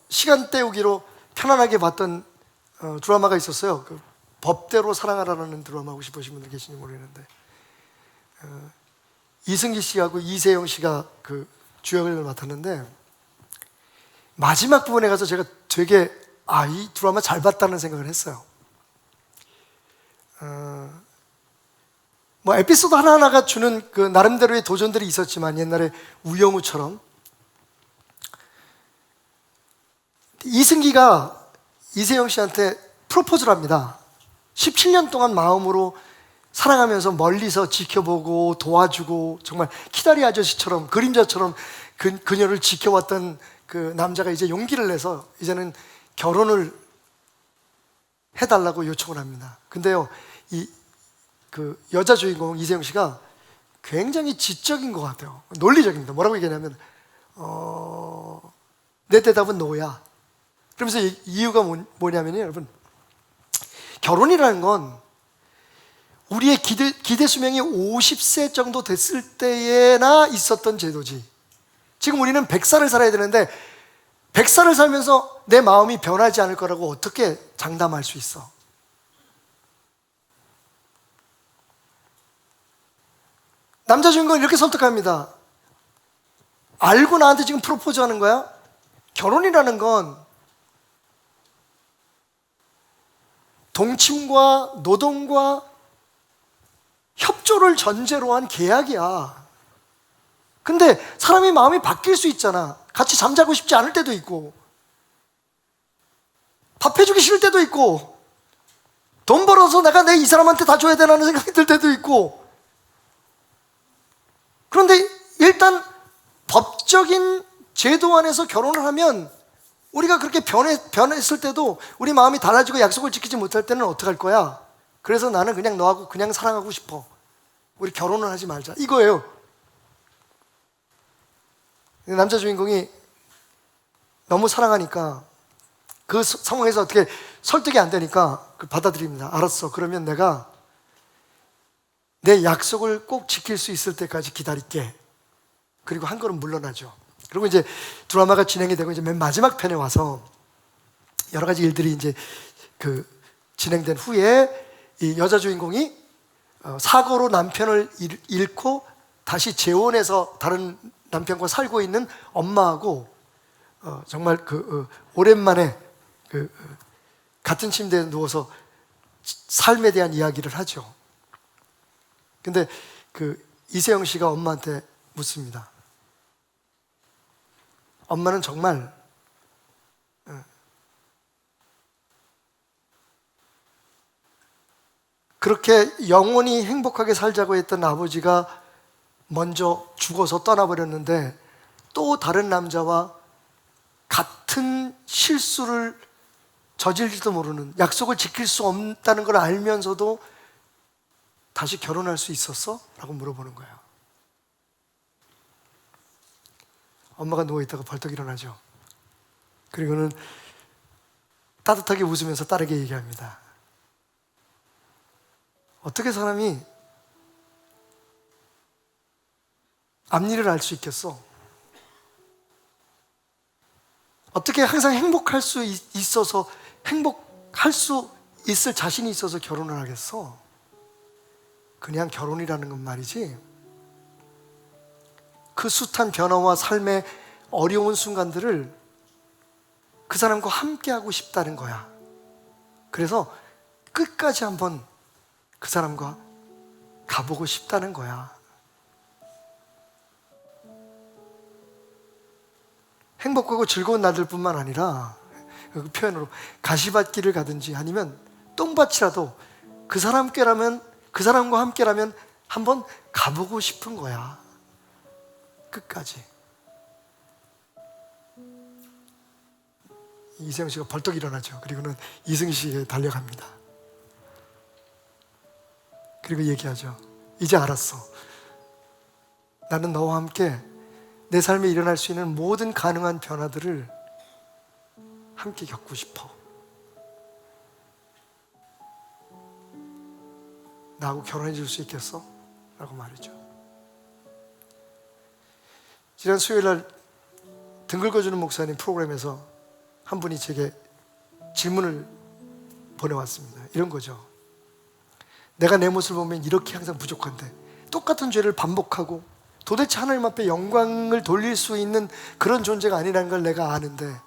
시간 때우기로 편안하게 봤던 드라마가 있었어요. 그 법대로 사랑하라는 드라마 혹시 보신 분들 계신지 모르겠는데, 이승기 씨하고 이세영 씨가 그 주역을 맡았는데, 마지막 부분에 가서 제가 되게 이 드라마 잘 봤다는 생각을 했어요. 뭐 에피소드 하나하나가 주는 그 나름대로의 도전들이 있었지만, 옛날에 우영우처럼 이승기가 이세영 씨한테 프로포즈를 합니다. 17년 동안 마음으로 사랑하면서 멀리서 지켜보고 도와주고 정말 키다리 아저씨처럼, 그림자처럼 그녀를 지켜왔던 그 남자가 이제 용기를 내서 이제는 결혼을 해달라고 요청을 합니다. 근데요, 그 여자 주인공 이세영 씨가 굉장히 지적인 것 같아요. 논리적입니다. 뭐라고 얘기하냐면, 내 대답은 노야. 그러면서 이유가 뭐냐면요, 여러분, 결혼이라는 건 우리의 기대 수명이 50세 정도 됐을 때에나 있었던 제도지. 지금 우리는 100살을 살아야 되는데 100살을 살면서 내 마음이 변하지 않을 거라고 어떻게 장담할 수 있어? 남자 주인공은 이렇게 설득합니다. 알고 나한테 지금 프로포즈 하는 거야? 결혼이라는 건 동침과 노동과 협조를 전제로 한 계약이야. 근데 사람이 마음이 바뀔 수 있잖아. 같이 잠자고 싶지 않을 때도 있고, 밥 해주기 싫을 때도 있고, 돈 벌어서 내가 이 사람한테 다 줘야 되나는 생각이 들 때도 있고. 그런데 일단 법적인 제도 안에서 결혼을 하면 우리가 그렇게 변했을 때도 우리 마음이 달라지고 약속을 지키지 못할 때는 어떡할 거야? 그래서 나는 그냥 너하고 그냥 사랑하고 싶어. 우리 결혼을 하지 말자. 이거예요. 남자 주인공이 너무 사랑하니까 그 상황에서 어떻게 설득이 안 되니까 받아들입니다. 알았어. 그러면 내가 내 약속을 꼭 지킬 수 있을 때까지 기다릴게. 그리고 한 걸음 물러나죠. 그리고 이제 드라마가 진행이 되고 이제 맨 마지막 편에 와서 여러 가지 일들이 이제 진행된 후에 이 여자 주인공이 사고로 남편을 잃고 다시 재혼해서 다른 남편과 살고 있는 엄마하고 정말 오랜만에 같은 침대에 누워서 삶에 대한 이야기를 하죠. 근데 이세영 씨가 엄마한테 묻습니다. 엄마는 정말 그렇게 영원히 행복하게 살자고 했던 아버지가 먼저 죽어서 떠나버렸는데 또 다른 남자와 같은 실수를 저질지도 모르는, 약속을 지킬 수 없다는 걸 알면서도 다시 결혼할 수 있었어? 라고 물어보는 거예요. 엄마가 누워있다가 벌떡 일어나죠. 그리고는 따뜻하게 웃으면서 딸에게 얘기합니다. 어떻게 사람이 앞일을 알 수 있겠어? 어떻게 항상 행복할 수 있어서, 행복할 수 있을 자신이 있어서 결혼을 하겠어? 그냥 결혼이라는 건 말이지, 그 숱한 변화와 삶의 어려운 순간들을 그 사람과 함께 하고 싶다는 거야. 그래서 끝까지 한번 그 사람과 가보고 싶다는 거야. 행복하고 즐거운 날들뿐만 아니라 그 표현으로 가시밭길을 가든지 아니면 똥밭이라도 그 사람과 함께라면 한번 가보고 싶은 거야. 끝까지. 이세영 씨가 벌떡 일어나죠. 그리고는 이승희 씨에게 달려갑니다. 그리고 얘기하죠. 이제 알았어. 나는 너와 함께 내 삶에 일어날 수 있는 모든 가능한 변화들을 함께 겪고 싶어. 나하고 결혼해 줄 수 있겠어? 라고 말이죠. 지난 수요일 날 등 긁어주는 목사님 프로그램에서 한 분이 제게 질문을 보내왔습니다. 이런 거죠. 내가 내 모습을 보면 이렇게 항상 부족한데 똑같은 죄를 반복하고 도대체 하나님 앞에 영광을 돌릴 수 있는 그런 존재가 아니라는 걸 내가 아는데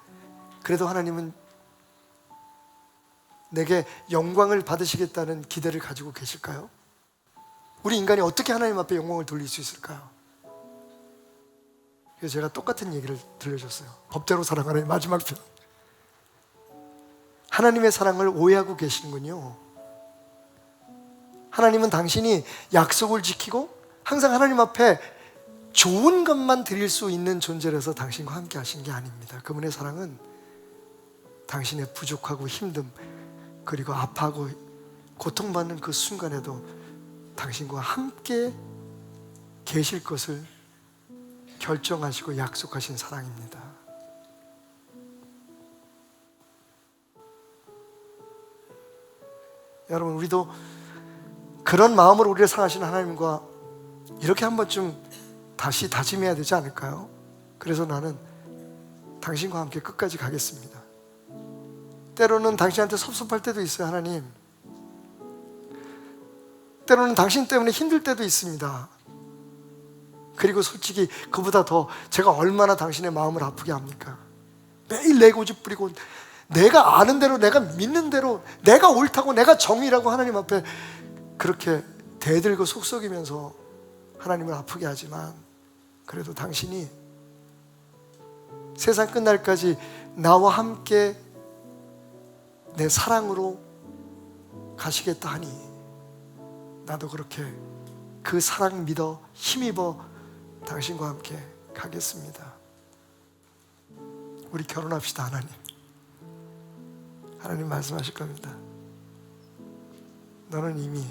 그래도 하나님은 내게 영광을 받으시겠다는 기대를 가지고 계실까요? 우리 인간이 어떻게 하나님 앞에 영광을 돌릴 수 있을까요? 그래서 제가 똑같은 얘기를 들려줬어요. 법대로 사랑하는 마지막 편. 하나님의 사랑을 오해하고 계시는군요. 하나님은 당신이 약속을 지키고 항상 하나님 앞에 좋은 것만 드릴 수 있는 존재라서 당신과 함께 하신 게 아닙니다. 그분의 사랑은 당신의 부족하고 힘듦, 그리고 아파하고 고통받는 그 순간에도 당신과 함께 계실 것을 결정하시고 약속하신 사랑입니다. 여러분, 우리도 그런 마음으로 우리를 사랑하시는 하나님과 이렇게 한 번쯤 다시 다짐해야 되지 않을까요? 그래서 나는 당신과 함께 끝까지 가겠습니다. 때로는 당신한테 섭섭할 때도 있어요, 하나님. 때로는 당신 때문에 힘들 때도 있습니다. 그리고 솔직히 그보다 더 제가 얼마나 당신의 마음을 아프게 합니까? 매일 내 고집 부리고 내가 아는 대로, 내가 믿는 대로, 내가 옳다고, 내가 정의라고 하나님 앞에 그렇게 대들고 속썩이면서 하나님을 아프게 하지만 그래도 당신이 세상 끝날까지 나와 함께 내 사랑으로 가시겠다 하니 나도 그렇게 그 사랑 믿어 힘입어 당신과 함께 가겠습니다. 우리 결혼합시다. 하나님 말씀하실 겁니다. 너는 이미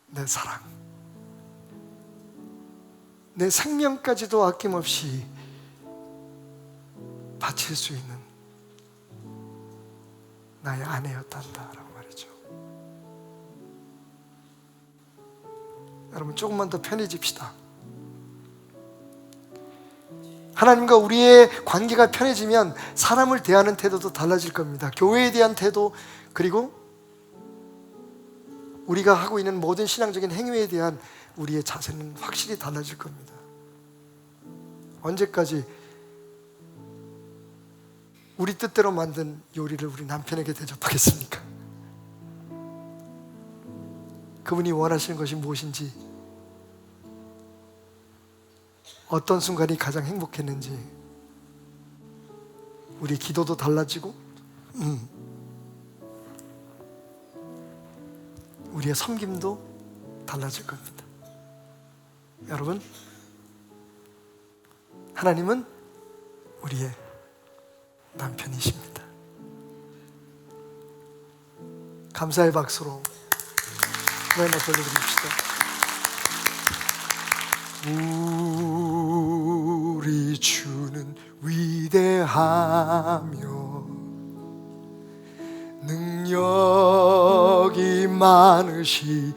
내 사랑, 내 생명까지도 아낌없이 바칠 수 있는 나의 아내였단다라고 말이죠. 여러분 조금만 더 편해집시다. 하나님과 우리의 관계가 편해지면 사람을 대하는 태도도 달라질 겁니다. 교회에 대한 태도, 그리고 우리가 하고 있는 모든 신앙적인 행위에 대한 우리의 자세는 확실히 달라질 겁니다. 언제까지 우리 뜻대로 만든 요리를 우리 남편에게 대접하겠습니까? 그분이 원하시는 것이 무엇인지, 어떤 순간이 가장 행복했는지, 우리 기도도 달라지고 우리의 섬김도 달라질 겁니다. 여러분, 하나님은 우리의 남편이십니다. 감사의 박수로 하나님을 돌려드립시다. 우리 주는 위대하며 능력이 많으시도다.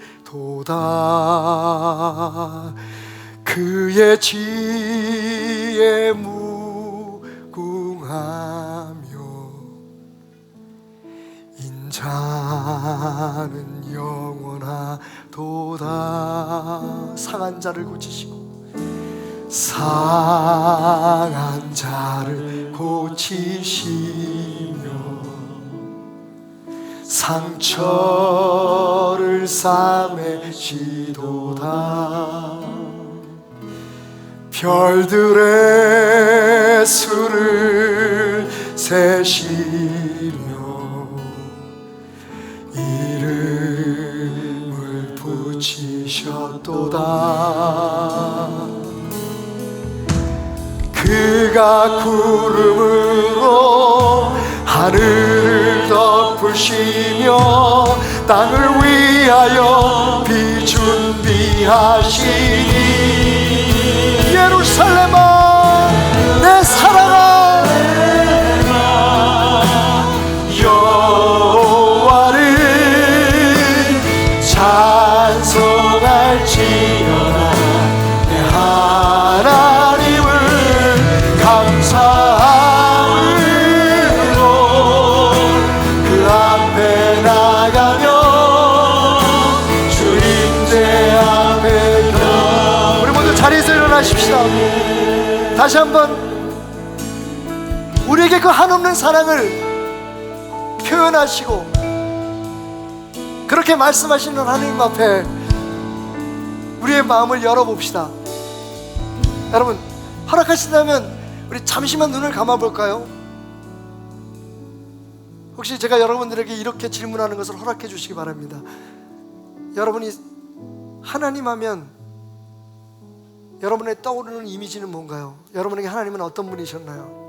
그의 지혜 무궁하며 인자는 영원하도다. 상한 자를 고치시고 상한 자를 고치시며 상처를 싸매시도다. 별들의 수를 세시며 이름을 붙이셨도다. 그가 구름으로 하늘을 덮으시며 땅을 위하여 비 준비하시니 예루살렘아 내 사랑아 여호와를 찬송할지어다. 내 하나님을 감사함으로 그 앞에 나가며 주님의 앞에 우리 모두 자리에서 일어나십시다. 다시 한번 우리에게 그 한없는 사랑을 표현하시고 그렇게 말씀하시는 하나님 앞에 우리의 마음을 열어봅시다. 여러분 허락하신다면 우리 잠시만 눈을 감아볼까요? 혹시 제가 여러분들에게 이렇게 질문하는 것을 허락해 주시기 바랍니다. 여러분이 하나님 하면 여러분의 떠오르는 이미지는 뭔가요? 여러분에게 하나님은 어떤 분이셨나요?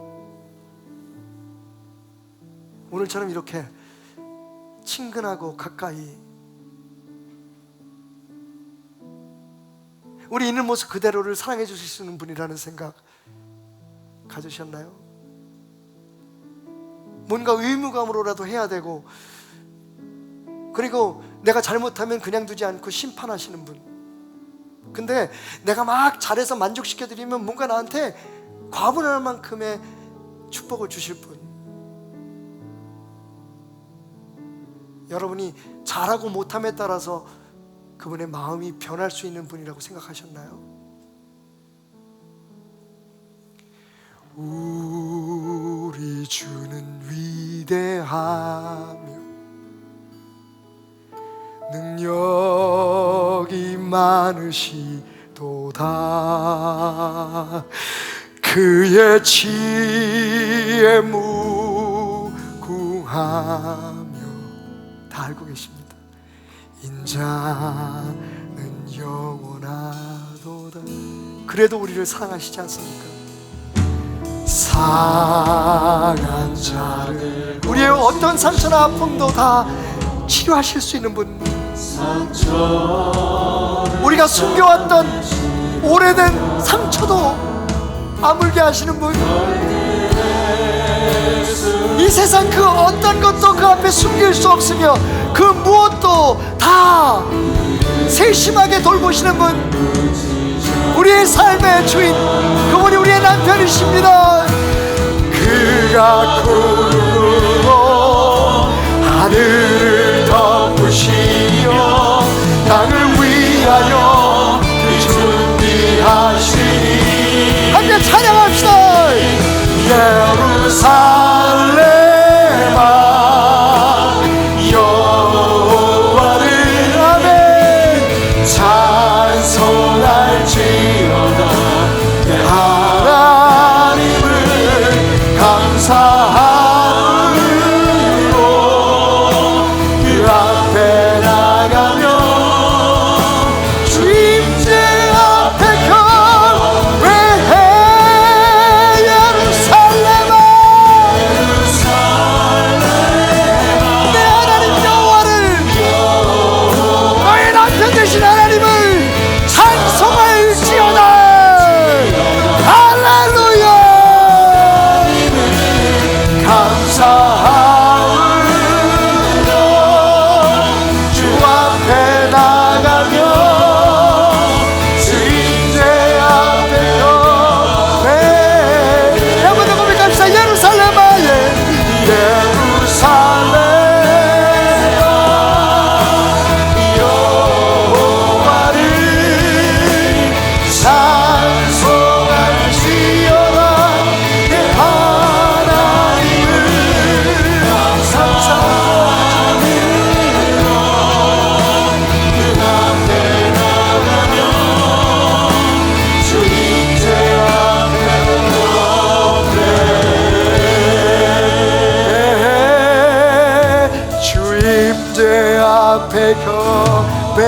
오늘처럼 이렇게 친근하고 가까이 우리 있는 모습 그대로를 사랑해 주실 수 있는 분이라는 생각 가지셨나요? 뭔가 의무감으로라도 해야 되고, 그리고 내가 잘못하면 그냥 두지 않고 심판하시는 분. 근데 내가 막 잘해서 만족시켜드리면 뭔가 나한테 과분할 만큼의 축복을 주실 분. 여러분이 잘하고 못함에 따라서 그분의 마음이 변할 수 있는 분이라고 생각하셨나요? 우리 주는 위대하며 능력 능력이 많으시도다. 그의 지혜 무궁하며 다 알고 계십니다. 인자는 영원하도다. 그래도 우리를 사랑하시지 않습니까? 상한 자를 우리의 어떤 상처나 아픔도 다 치료하실 수 있는 분, 우리가 숨겨왔던 오래된 상처도 아물게 하시는 분, 이 세상 그 어떤 것도 그 앞에 숨길 수 없으며 그 무엇도 다 세심하게 돌보시는 분, 우리의 삶의 주인, 그분이 우리의 남편이십니다. 그가 구름으로 하늘을 덮으시며 땅을 위하여 준비하시니 함께 찬양합시다. 예루살렘아 여호와를 아멘 찬송할지어다. 하나님을 감사함으로 그 앞에 나가며 주임제 앞에 경배해. 예루살렘아 내 하나님 여호와를 너의 남편 되신 하나님을 찬송할지어다. 할렐루야. 감사함으로 주 앞에 나가며 주임제 앞에 경배. 한번 더 고백합시다. 예루살렘아 예루살렘아 여호와를 찬송할지어다. 내 하나님을 감사함으로 그 앞에 나가며 주임제 앞에 경배. 주임제 앞에 경배.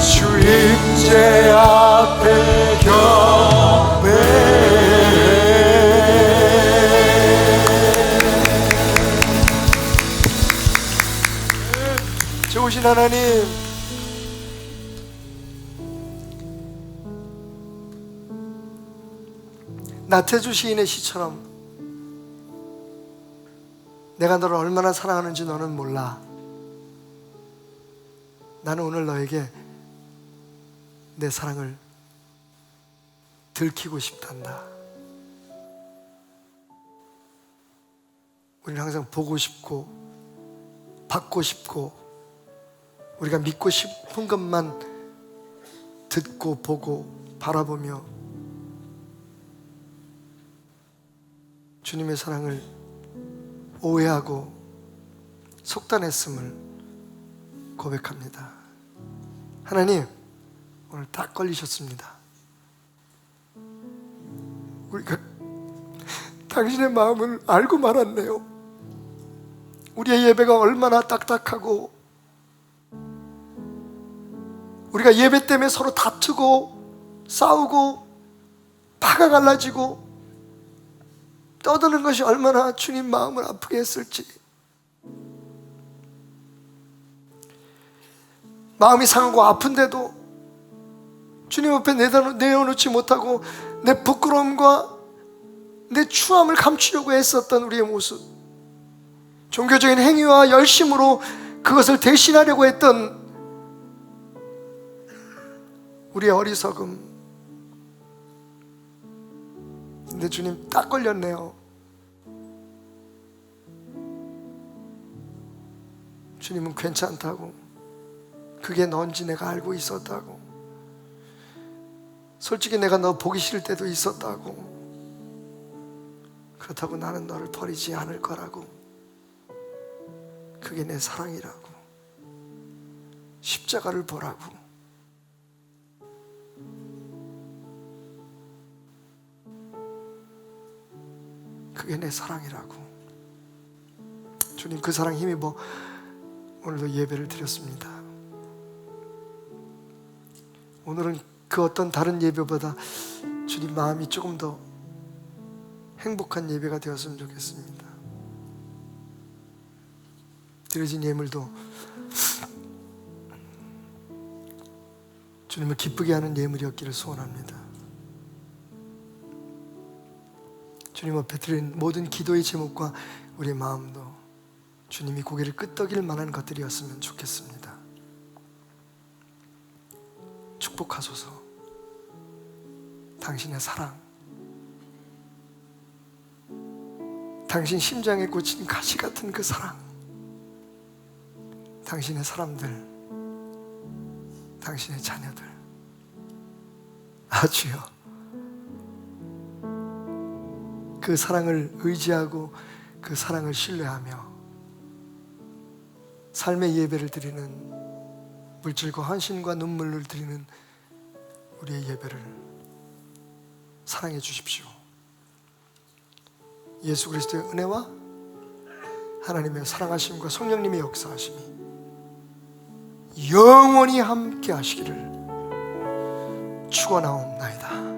주임제 앞에 경배. 좋으신 하나님, 나태주 시인의 시처럼 내가 너를 얼마나 사랑하는지 너는 몰라. 나는 오늘 너에게 내 사랑을 들키고 싶단다. 우리는 항상 보고 싶고 받고 싶고 우리가 믿고 싶은 것만 듣고 보고 바라보며 주님의 사랑을 오해하고 속단했음을 고백합니다. 하나님, 오늘 딱 걸리셨습니다. 우리가 당신의 마음을 알고 말았네요. 우리의 예배가 얼마나 딱딱하고 우리가 예배 때문에 서로 다투고 싸우고 파가 갈라지고 떠드는 것이 얼마나 주님 마음을 아프게 했을지. 마음이 상하고 아픈데도 주님 앞에 내어놓지 못하고 내 부끄러움과 내 추함을 감추려고 애썼던 우리의 모습, 종교적인 행위와 열심으로 그것을 대신하려고 했던 우리의 어리석음. 근데 주님 딱 걸렸네요. 주님은 괜찮다고, 그게 넌지 내가 알고 있었다고, 솔직히 내가 너 보기 싫을 때도 있었다고, 그렇다고 나는 너를 버리지 않을 거라고. 그게 내 사랑이라고. 십자가를 보라고. 그게 내 사랑이라고. 주님, 그 사랑 힘입어 오늘도 예배를 드렸습니다. 오늘은 그 어떤 다른 예배보다 주님 마음이 조금 더 행복한 예배가 되었으면 좋겠습니다. 드려진 예물도 주님을 기쁘게 하는 예물이었기를 소원합니다. 주님 앞에 드린 모든 기도의 제목과 우리의 마음도 주님이 고개를 끄덕일 만한 것들이었으면 좋겠습니다. 축복하소서. 당신의 사랑, 당신 심장에 꽂힌 가시 같은 그 사랑, 당신의 사람들, 당신의 자녀들, 주여, 그 사랑을 의지하고 그 사랑을 신뢰하며 삶의 예배를 드리는, 물질과 헌신과 눈물을 드리는 우리의 예배를 사랑해 주십시오. 예수 그리스도의 은혜와 하나님의 사랑하심과 성령님의 역사하심이 영원히 함께 하시기를 축원하옵나이다.